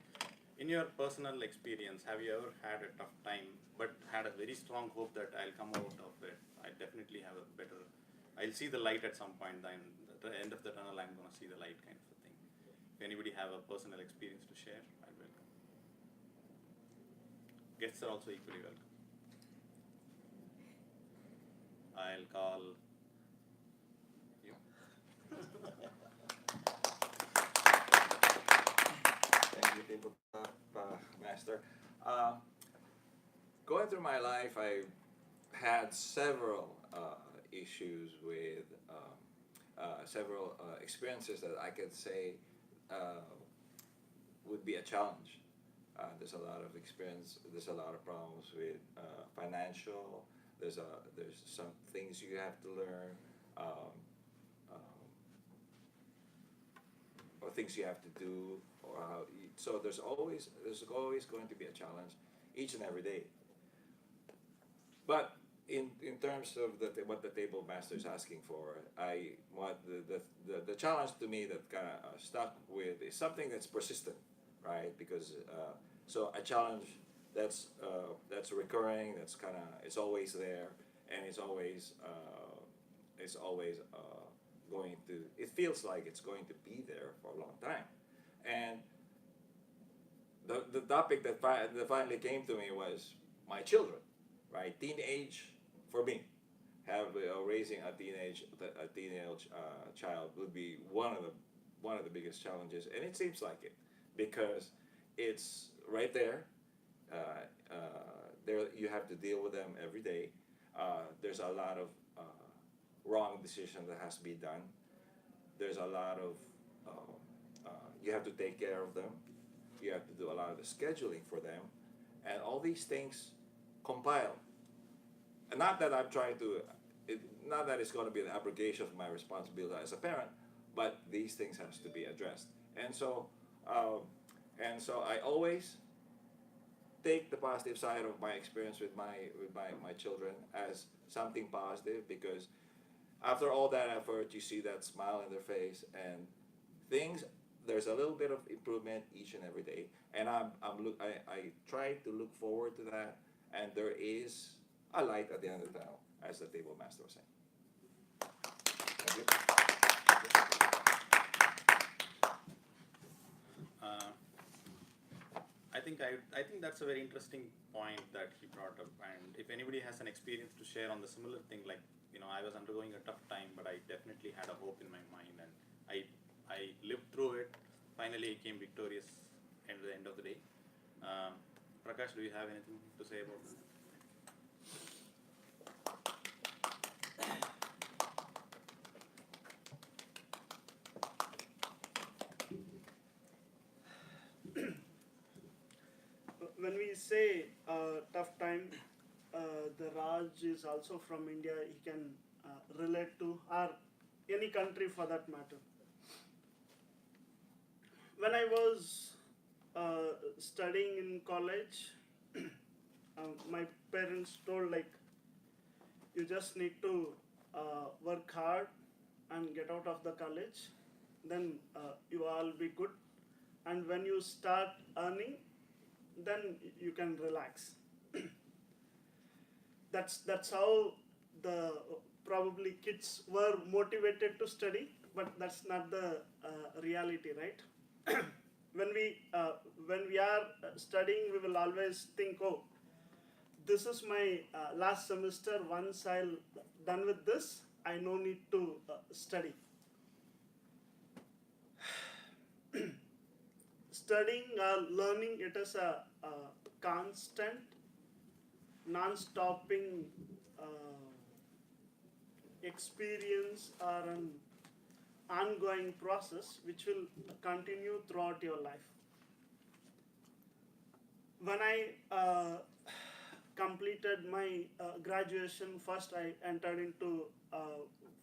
In your personal experience, have you ever had a tough time but had a very strong hope that I'll come out of it? I definitely have a better, I'll see the light at some point, then at the end of the tunnel I'm going to see the light kind of a thing. If anybody have a personal experience to share, I'll welcome. Guests are also equally welcome. I'll call you. Thank you, Tabletop Master. Going through my life, I had several issues with several experiences that I could say would be a challenge. There's a lot of experience. There's a lot of problems with financial. There's some things you have to learn, or things you have to do, or how. So there's always going to be a challenge, each and every day. But in terms of what the Table Master is asking for, the challenge to me that kind of stuck with is something that's persistent, right? Because so a challenge that's recurring, that's kind of, it's always there, and it's always going to, it feels like it's going to be there for a long time. And the topic that finally came to me was my children, right? Teenage, for me, raising a teenage child would be one of the biggest challenges, and it seems like it, because it's right there. There you have to deal with them every day. There's a lot of wrong decision that has to be done. There's a lot of you have to take care of them. You have to do a lot of the scheduling for them, and all these things compile. And not that I'm trying to, not that it's going to be an abrogation of my responsibility as a parent, but these things has to be addressed. And so I always take the positive side of my experience with my children as something positive, because after all that effort, you see that smile in their face, and there's a little bit of improvement each and every day, and I try to look forward to that, and there is a light at the end of the tunnel, as the Table Master was saying. Thank you. I think that's a very interesting point that he brought up. And if anybody has an experience to share on the similar thing, like I was undergoing a tough time, but I definitely had a hope in my mind, and I lived through it. Finally, I came victorious at the end of the day. Prakash, do you have anything to say about that? When we say tough time, the Raj is also from India. He can relate to, or any country for that matter. When I was studying in college, my parents told, like, you just need to work hard and get out of the college, then you all be good. And when you start earning, then you can relax. That's how the probably kids were motivated to study, but that's not the reality, right? when we are studying, we will always think, oh, this is my last semester. Once I'll done with this, I no need to study. Studying or learning, it is a constant, non-stopping experience or an ongoing process which will continue throughout your life. When I completed my graduation, first I entered into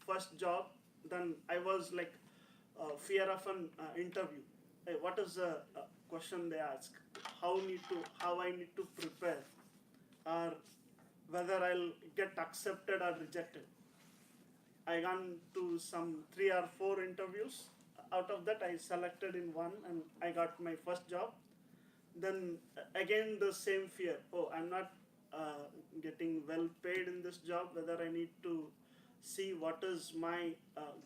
first job. Then I was like fear of an interview. Hey, what is the question they ask? How I need to prepare, or whether I'll get accepted or rejected. I gone to some 3 or 4 interviews. Out of that, I selected in one, and I got my first job. Then again the same fear. Oh, I'm not getting well paid in this job. Whether I need to see what is my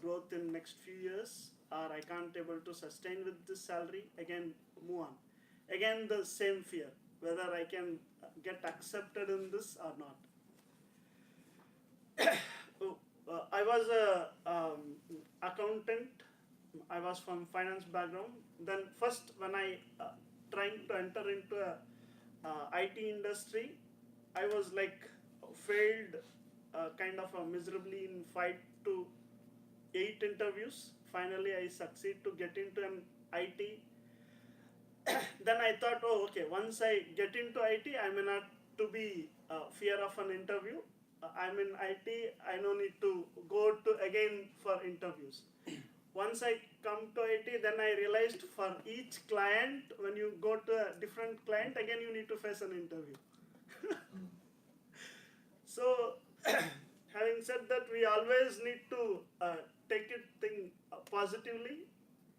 growth in next few years, or I can't able to sustain with this salary. Again, move on. Again the same fear, whether I can get accepted in this or not. I was a accountant. I was from finance background. Then first, when I trying to enter into a IT industry, I was like failed kind of miserably in 5 to 8 interviews. Finally, I succeed to get into an IT. Then I thought, oh, okay, once I get into IT, I may not to be fear of an interview. I'm in IT, I no need to go to again for interviews. Once I come to IT, then I realized for each client, when you go to a different client, again you need to face an interview. So, having said that, we always need to take it positively.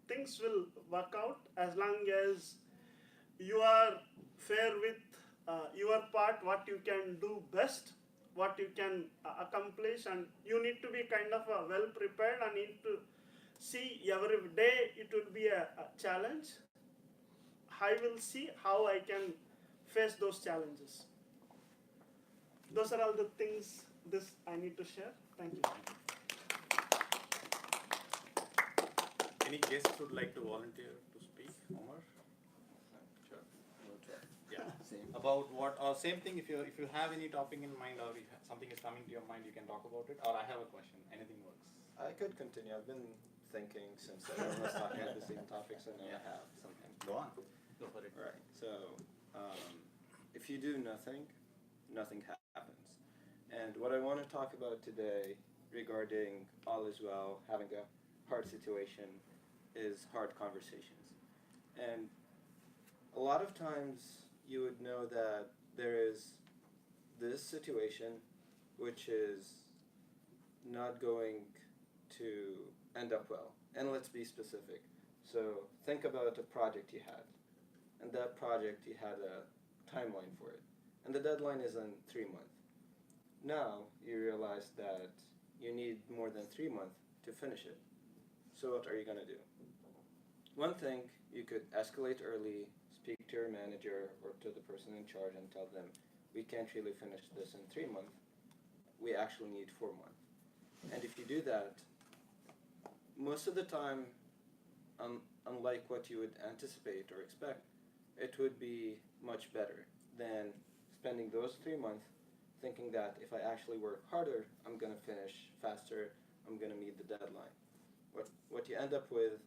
Things will work out as long as you are fair with your part, what you can do best, what you can accomplish, and you need to be kind of well prepared and need to see every day it will be a challenge. I will see how I can face those challenges. Those are all the things I need to share. Thank you. Any guests would like to volunteer to speak, Omar? Sure. Yeah. Same. About what? Or same thing. If you have any topic in mind, or if something is coming to your mind, you can talk about it. Or I have a question. Anything works. I could continue. I've been thinking since everyone was talking about the same topics, and I have something. Go on. Go for it. Right. So, if you do nothing, nothing happens. And what I want to talk about today regarding all is well, having a hard situation, is hard conversations. And a lot of times you would know that there is this situation which is not going to end up well. And let's be specific. So think about a project you had. And that project, you had a timeline for it. And the deadline is in 3 months. Now you realize that you need more than 3 months to finish it. So what are you going to do? One thing, you could escalate early, speak to your manager or to the person in charge and tell them, we can't really finish this in 3 months, we actually need 4 months. And if you do that, most of the time, unlike what you would anticipate or expect, it would be much better than spending those 3 months thinking that if I actually work harder, I'm going to finish faster, I'm going to meet the deadline. What you end up with,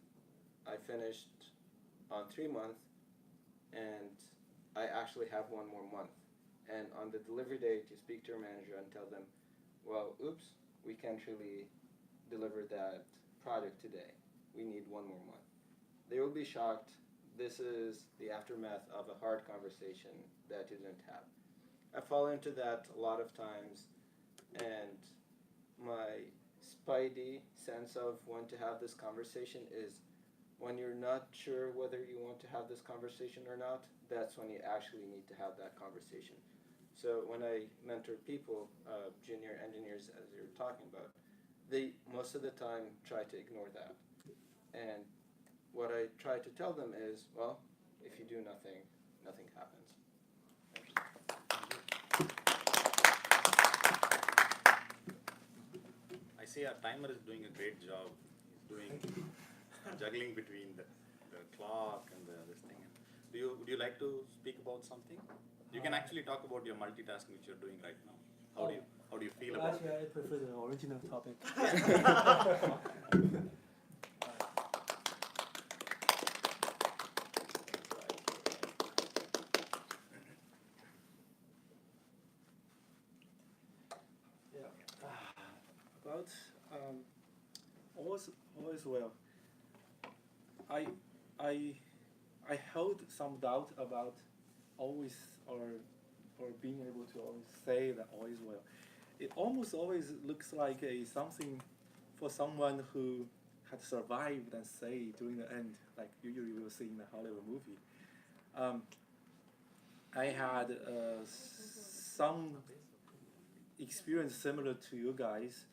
I finished on 3 months, and I actually have 1 more month. And on the delivery date, you speak to your manager and tell them, well, oops, we can't really deliver that product today. We need 1 more month. They will be shocked. This is the aftermath of a hard conversation that you didn't have. I fall into that a lot of times, and my spidey sense of when to have this conversation is when you're not sure whether you want to have this conversation or not, that's when you actually need to have that conversation. So when I mentor people, junior engineers as you're talking about, they most of the time try to ignore that. And what I try to tell them is, well, if you do nothing, nothing happens. I see our timer is doing a great job. He's doing juggling between the clock and this thing. Would you like to speak about something? You can actually talk about your multitasking which you're doing right now. How do you feel about Actually, I prefer the original topic. About always well. I held some doubt about always or being able to always say that always well. It almost always looks like something for someone who had survived and say during the end, like usually we'll see in a Hollywood movie. I had some experience similar to you guys.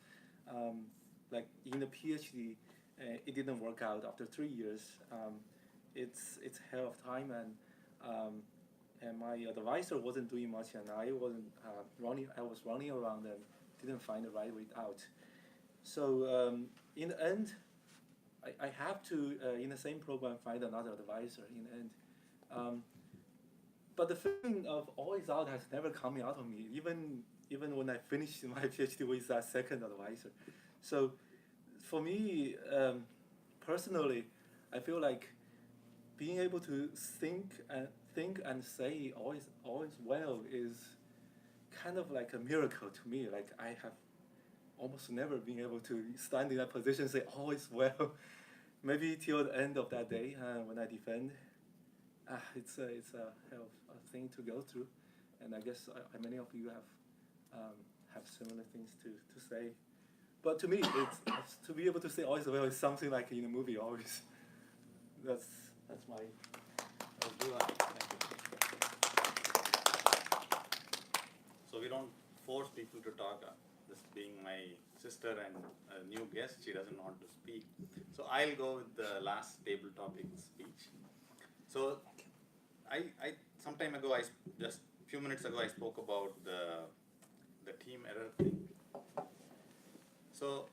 Like in the PhD, it didn't work out after 3 years. It's hell of time, and my advisor wasn't doing much, and I wasn't running. I was running around and didn't find the right way out. So in the end, I have to in the same program find another advisor in the end. But the feeling of always out has never come out of me, even when I finished my PhD with that second advisor. So for me, personally, I feel like being able to think and say always well is kind of like a miracle to me. Like I have almost never been able to stand in that position and say always well. Maybe till the end of that day when I defend. It's a hell of a thing to go through, and I guess many of you have similar things to say. But to me, it's to be able to say always well is something like in a movie always. That's my. Thank you. So we don't force people to talk. This being my sister and a new guest, she doesn't want to speak. So I'll go with the last table topic speech. So I some time ago, just a few minutes ago, I spoke about the team error thing. So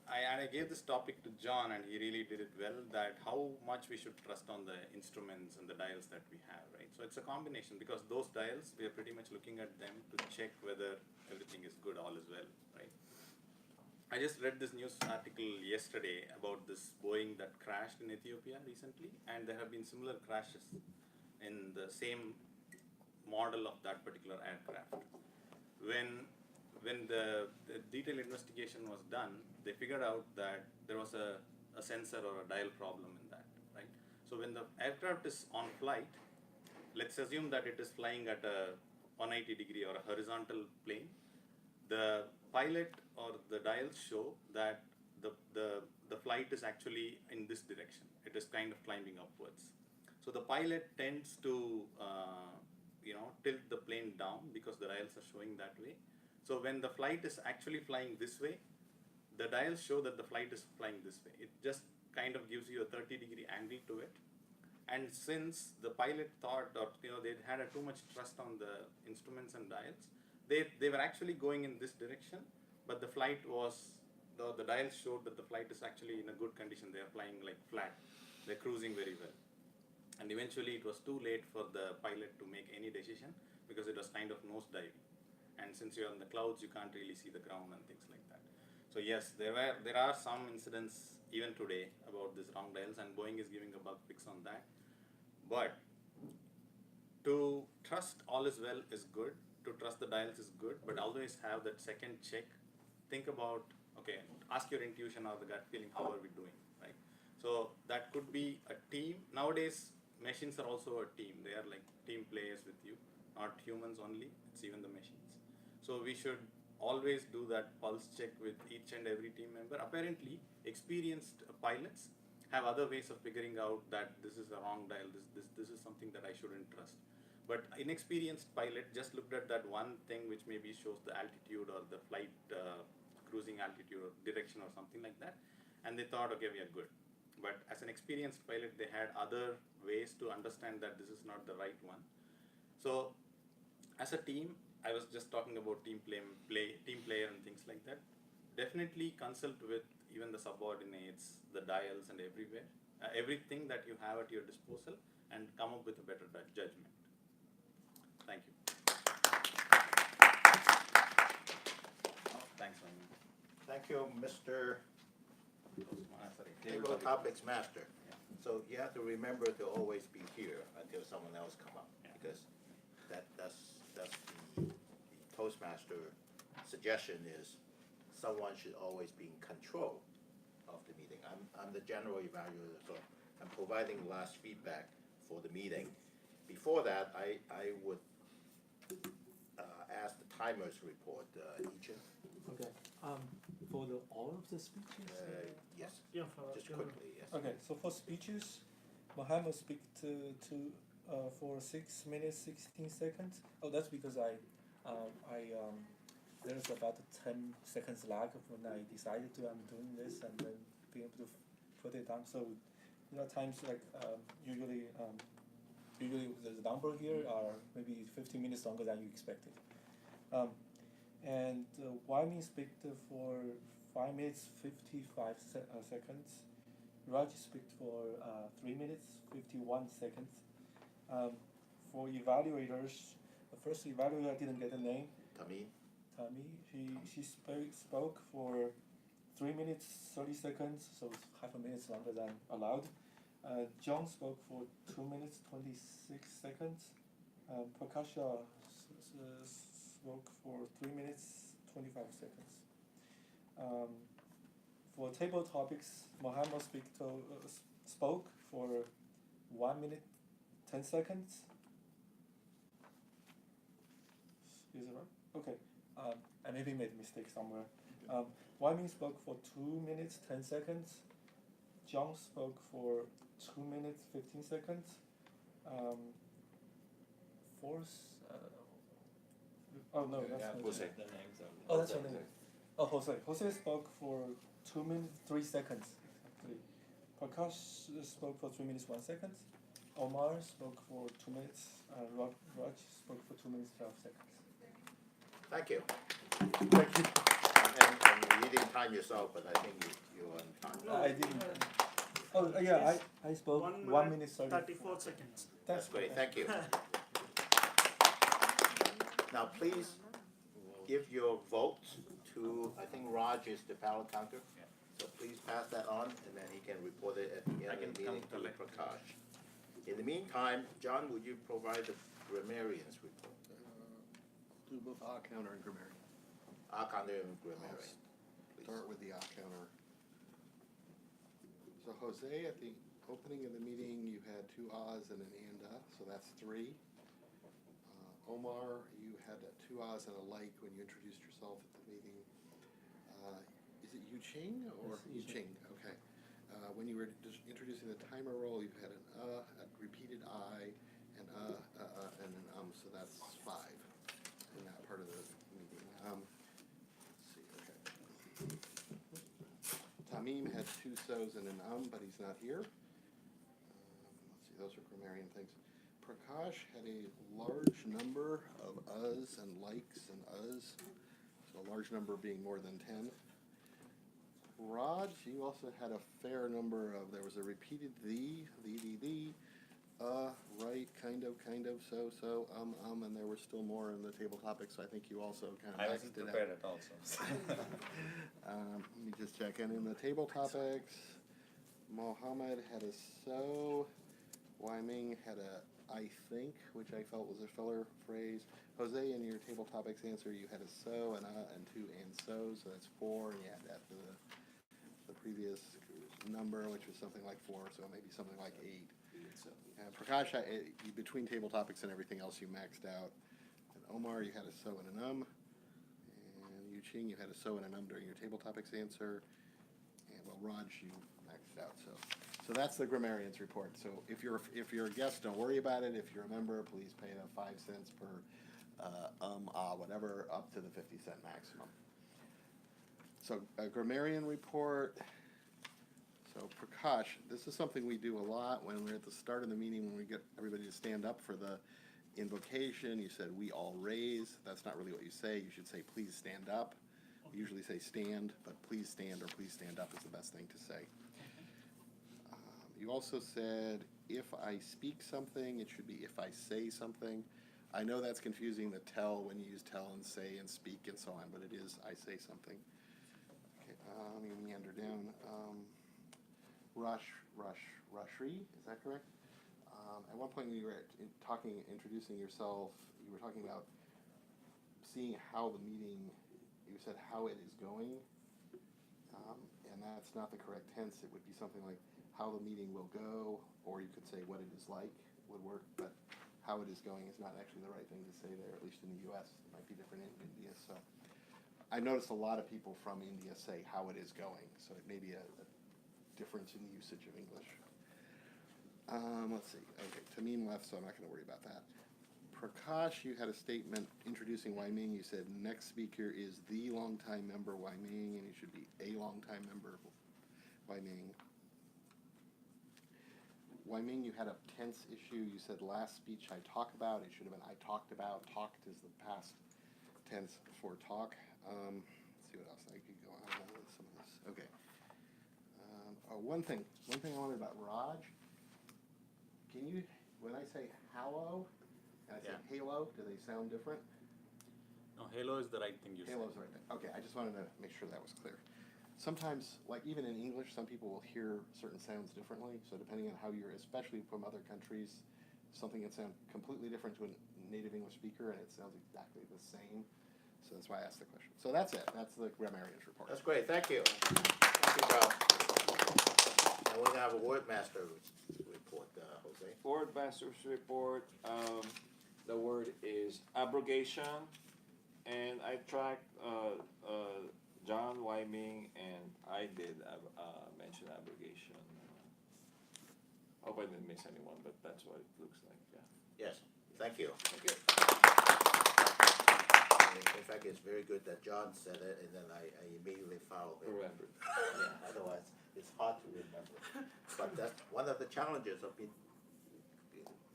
I gave this topic to John, and he really did it well, that how much we should trust on the instruments and the dials that we have, right? So it's a combination, because those dials, we are pretty much looking at them to check whether everything is good, all is well, right? I just read this news article yesterday about this Boeing that crashed in Ethiopia recently, and there have been similar crashes in the same model of that particular aircraft. When the detailed investigation was done, they figured out that there was a sensor or a dial problem in that, right? So when the aircraft is on flight, let's assume that it is flying at a 180 degree or a horizontal plane, the pilot or the dials show that the flight is actually in this direction. It is kind of climbing upwards. So the pilot tends to tilt the plane down because the dials are showing that way. So when the flight is actually flying this way, the dials show that the flight is flying this way. It just kind of gives you a 30-degree angle to it. And since the pilot thought, or they had too much trust on the instruments and dials, they were actually going in this direction, but the flight was, the dials showed that the flight is actually in a good condition. They are flying like flat, they're cruising very well. And eventually it was too late for the pilot to make any decision because it was kind of nosediving. And since you're in the clouds, you can't really see the ground and things like that. So yes, there are some incidents even today about these wrong dials, and Boeing is giving a bug fix on that. But to trust all is well is good, to trust the dials is good, but always have that second check. Think about, okay, ask your intuition or the gut feeling, how are we doing, right? So that could be a team. Nowadays, machines are also a team. They are like team players with you, not humans only, it's even the machines. So we should always do that pulse check with each and every team member. Apparently, experienced pilots have other ways of figuring out that this is a wrong dial, this is something that I shouldn't trust. But inexperienced pilot just looked at that one thing which maybe shows the altitude or the flight cruising altitude or direction or something like that, and they thought, okay, we are good. But as an experienced pilot, they had other ways to understand that this is not the right one. So as a team, I was just talking about team player and things like that. Definitely consult with even the subordinates, the dials and everything that you have at your disposal, and come up with a better judgment. Thank you. Thanks, man. Thank you, Mr. Sorry. Table Topics Master. Yeah. So you have to remember to always be here until someone else come up, Yeah. because that's the Toastmaster suggestion is someone should always be in control of the meeting. I'm the general evaluator, so I'm providing last feedback for the meeting. Before that, I would ask the timers report, Eachin. Okay. For all of the speeches. Yes, Yeah, for just general. quickly, yes. Okay, so for speeches, Mohammed speak for 6 minutes 16 seconds. Oh, that's because there's about 10 seconds lag when I decided I'm doing this and then being able to put it down. So times like usually the number here are maybe 15 minutes longer than you expected. And Wai Ming speak for 5 minutes 55 seconds. Raj speak for 3 minutes 51 seconds. For evaluators, the first evaluator I didn't get a name. Tammy? Tammy, she spoke for 3 minutes 30 seconds, so it's half a minute longer than allowed. John spoke for 2 minutes 26 seconds. Prakasha spoke for 3 minutes 25 seconds. For table topics, Mohammed spoke for 1 minute 10 seconds. Is it right? Okay. I maybe made a mistake somewhere. Wai Ming spoke for 2 minutes 10 seconds. John spoke for 2 minutes 15 seconds. Oh no, that's not Jose. The names of Oh, that's your name. Oh, Jose. Jose spoke for 2 minutes 3 seconds. Exactly. Prakash spoke for 3 minutes 1 second. Omar spoke for 2 minutes. Raj spoke for 2 minutes 12 seconds. Thank you. Thank you. And you didn't time yourself, but I think you're on time. No, I didn't. Oh yeah, I spoke 1 minute 34 seconds. That's great, thank you. Now, please give your vote to, I think Raj is the ballot counter. So please pass that on, and then he can report it at the end of the meeting to Prakash. In the meantime, John, would you provide the grammarians report? Do both our counter and grammarian. Our counter and grammarian, please. Start with the our counter. So Jose, at the opening of the meeting, you had 2 ahs and an anda, so that's 3. Omar, you had 2 ahs and a like when you introduced yourself at the meeting. Is it Yu Ching or Yes, Yu Ching? Okay. When you were just introducing the timer roll, you had an a repeated I, and an so that's 5 in that part of the meeting. Let's see, okay. Tamim had 2 so's and an but he's not here. Let's see, those are grammarian things. Prakash had a large number of us and likes and us, so a large number being more than 10. Raj, you also had a fair number of, there was a repeated the, right, kind of, so, and there were still more in the table topics, so I think you also kind of I maxed wasn't it out. prepared at all, so. Let me just check in the table topics. Mohammed had a so. Wyming had a I think, which I felt was a filler phrase. Jose, in your table topics answer, you had a so and two and so that's 4, and you had that to the previous number, which was something like 4, so maybe something like 8. And Prakash, between table topics and everything else, you maxed out. And Omar, you had a so and an And Yuching, you had a so and an during your table topics answer. And well, Raj, you maxed out. So that's the grammarian's report. So if you're a guest, don't worry about it. If you're a member, please pay the 5 cents per whatever, up to the 50-cent maximum. So a grammarian report. So Prakash, this is something we do a lot when we're at the start of the meeting, when we get everybody to stand up for the invocation. You said we all raise. That's not really what you say. You should say please stand up. We usually say stand, but please stand or please stand up is the best thing to say. You also said if I speak something, it should be if I say something. I know that's confusing, the tell, when you use tell and say and speak and so on, but it is I say something. Okay, let me meander down. Rushri, is that correct? At one point when you were introducing yourself, you were talking about seeing how the meeting, you said how it is going, and that's not the correct tense. It would be something like how the meeting will go, or you could say what it is like would work, but how it is going is not actually the right thing to say there, at least in the US. It might be different in India. So I noticed a lot of people from India say how it is going, so it may be a difference in usage of English. Let's see. Okay, Tamim left, so I'm not going to worry about that. Prakash, you had a statement introducing Wyming. You said next speaker is the longtime member Wyming, and he should be a longtime member Wyming. Wyming, you had a tense issue. You said last speech I talk about. It should have been I talked about. Talked is the past tense for talk. Let's see what else I could go on with some of this. Okay. One thing I wondered about Raj. Can you, when I say hallow and I say halo, do they sound different? No, halo is the right thing you said. Halo's the right thing. Okay, I just wanted to make sure that was clear. Sometimes, like even in English, some people will hear certain sounds differently. So depending on how you're, especially from other countries, something can sound completely different to a native English speaker, and it sounds exactly the same. So that's why I asked the question. So that's it. That's the grammarian's report. That's great. Thank you. Thank you, Bob. Now we're going to have a Wordmaster report, Jose. Word Master's report, the word is abrogation, and I tracked John Wyming, and I did mention abrogation. Hope I didn't miss anyone, but that's what it looks like, yeah. Yes, thank you. Thank you. In fact, it's very good that John said it, and then I immediately followed it. Remember. Yeah, otherwise, it's hard to remember. But that's one of the challenges of being,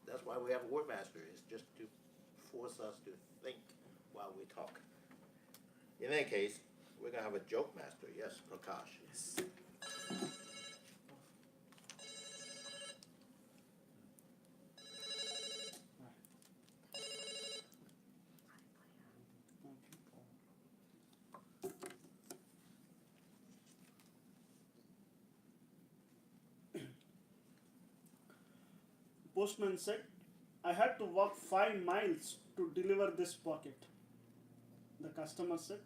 that's why we have a Wordmaster, is just to force us to think while we talk. In any case, we're going to have a joke master. Yes, Prakash. Yes. Postman said, I had to walk 5 miles to deliver this packet. The customer said,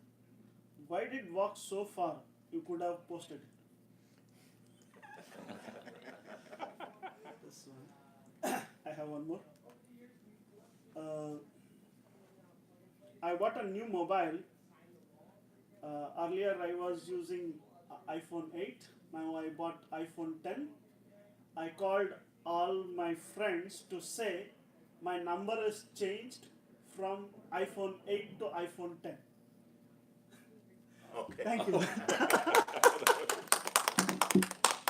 why did you walk so far? You could have posted it. This one. I have one more. I bought a new mobile. Earlier I was using iPhone 8. Now I bought iPhone 10. I called all my friends to say my number is changed from iPhone 8 to iPhone 10. Okay. Thank you.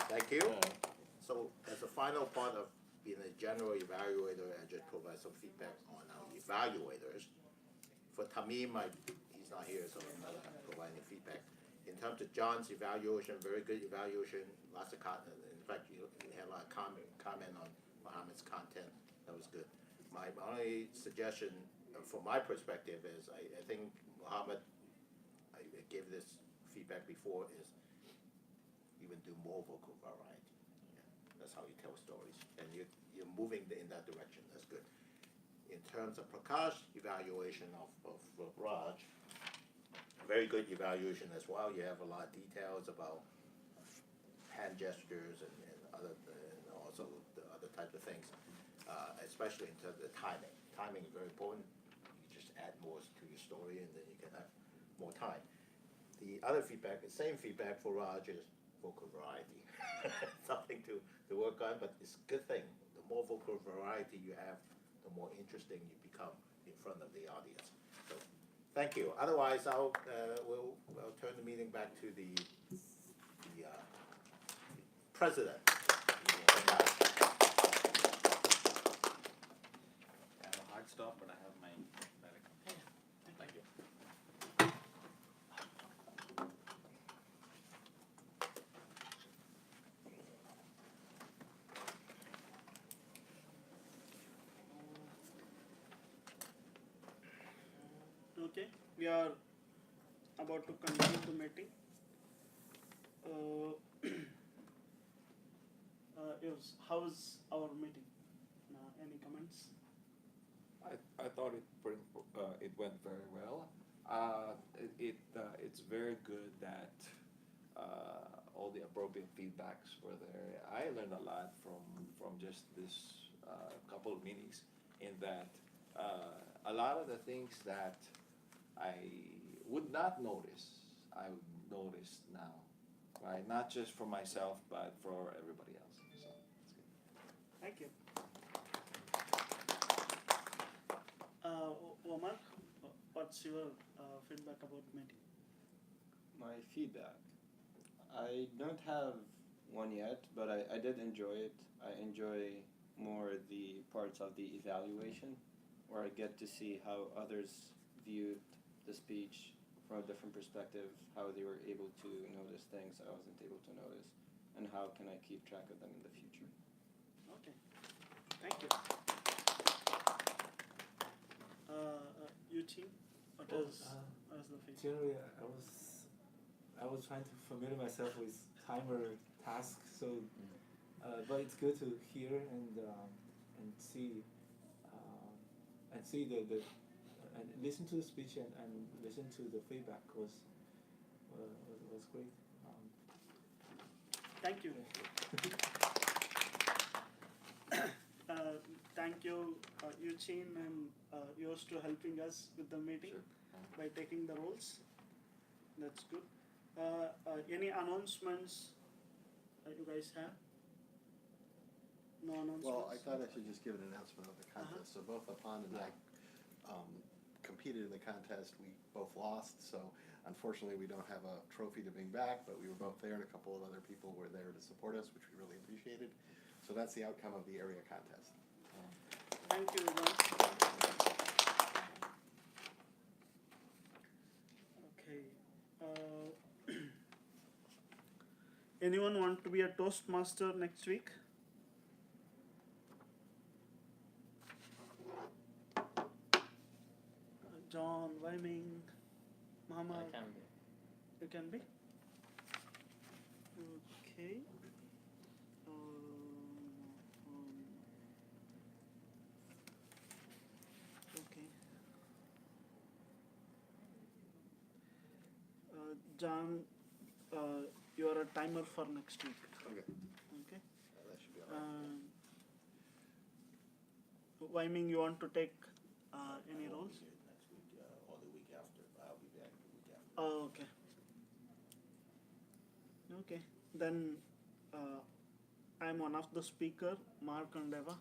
Thank you. So, as a final part of being a general evaluator, I just provide some feedback on our evaluators. For Tamim, he's not here, so I'm not providing feedback. In terms of John's evaluation, very good evaluation, lots of content. In fact, you had a lot of comment on Muhammad's content. That was good. My only suggestion, from my perspective, is I think Muhammad, I gave this feedback before, is even do more vocal variety. Yeah, that's how you tell stories, and you're moving in that direction. That's good. In terms of Prakash evaluation of Raj, very good evaluation as well. You have a lot of details about hand gestures and other, and also the other types of things, especially in terms of timing. Timing is very important. You just add more to your story, and then you can have more time. The other feedback, the same feedback for Raj, is vocal variety. Something to work on, but it's a good thing. The more vocal variety you have, the more interesting you become in front of the audience. So, thank you. Otherwise, we'll turn the meeting back to the president. I have a hard stop, but I have my direct. Thank you. Okay, we are about to continue the meeting. Yes, how's our meeting? Any comments? I thought it went very well. It's very good that all the appropriate feedbacks were there. I learned a lot from just this couple of meetings, in that a lot of the things that I would not notice, I would notice now, right? Not just for myself, but for everybody else. So it's good. Thank you. Omar, what's your feedback about the meeting? My feedback. I don't have one yet, but I did enjoy it. I enjoy more the parts of the evaluation, where I get to see how others viewed the speech from a different perspective, how they were able to notice things I wasn't able to notice, and how can I keep track of them in the future. Okay, thank you. Eugene, what is the feedback? Generally, I was trying to familiar myself with timer tasks, so but it's good to hear and see the and listen to the speech and listen to the feedback was great. Thank you. Thank you, Eugene and yours, to helping us with the meeting. Sure. By taking the roles. That's good. Any announcements you guys have? No announcements? Well, I thought I should just give an announcement of the contest. So both Apan and I competed in the contest. We both lost, so unfortunately we don't have a trophy to bring back, but we were both there, and a couple of other people were there to support us, which we really appreciated. So that's the outcome of the area contest. Thank you very much. Okay. Anyone want to be a Toastmaster next week? John, Weiming, Muhammad. I can be. You can be? Okay. Okay. John, you are a timer for next week. Okay. Okay. That should be all right. Weiming, you want to take any roles? Next week or the week after. I'll be back the week after. Oh, okay. Okay. Then I'm one of the speaker, Mark and Eva.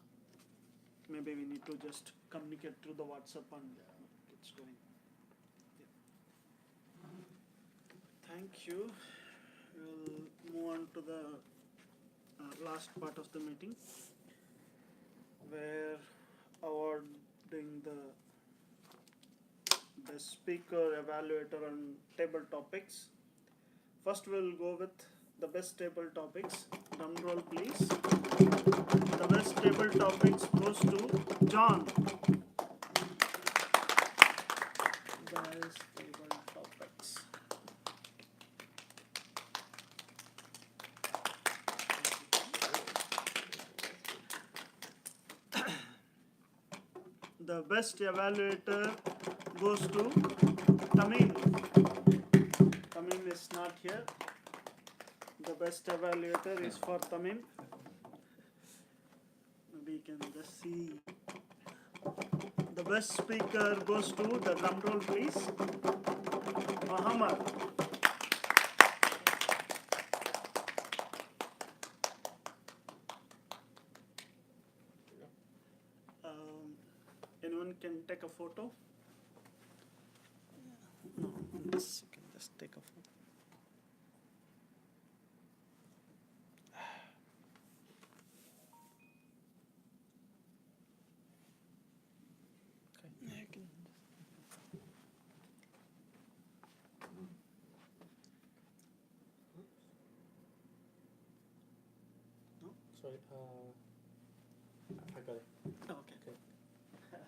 Maybe we need to just communicate through the WhatsApp and it's going. Yeah. Thank you. We'll move on to the last part of the meeting. we're awarding the best speaker, evaluator, and table topics. First, we'll go with the best table topics. Drum roll, please. The best table topics goes to John. Best table topics. The best evaluator goes to Tamim. Tamim is not here. The best evaluator is for Tamim. We can just see. The best speaker goes to, the drum roll please, Muhammad. Anyone can take a photo? No, this you can just take a photo. Yeah, you can. Sorry, I got it. Oh, okay. Okay.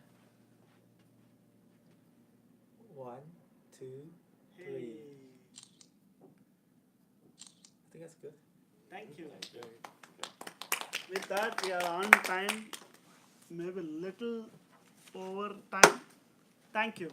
1, 2, 3. Hey, I think that's good. thank you. Thank you. With that, we are on time, maybe little over time. Thank you.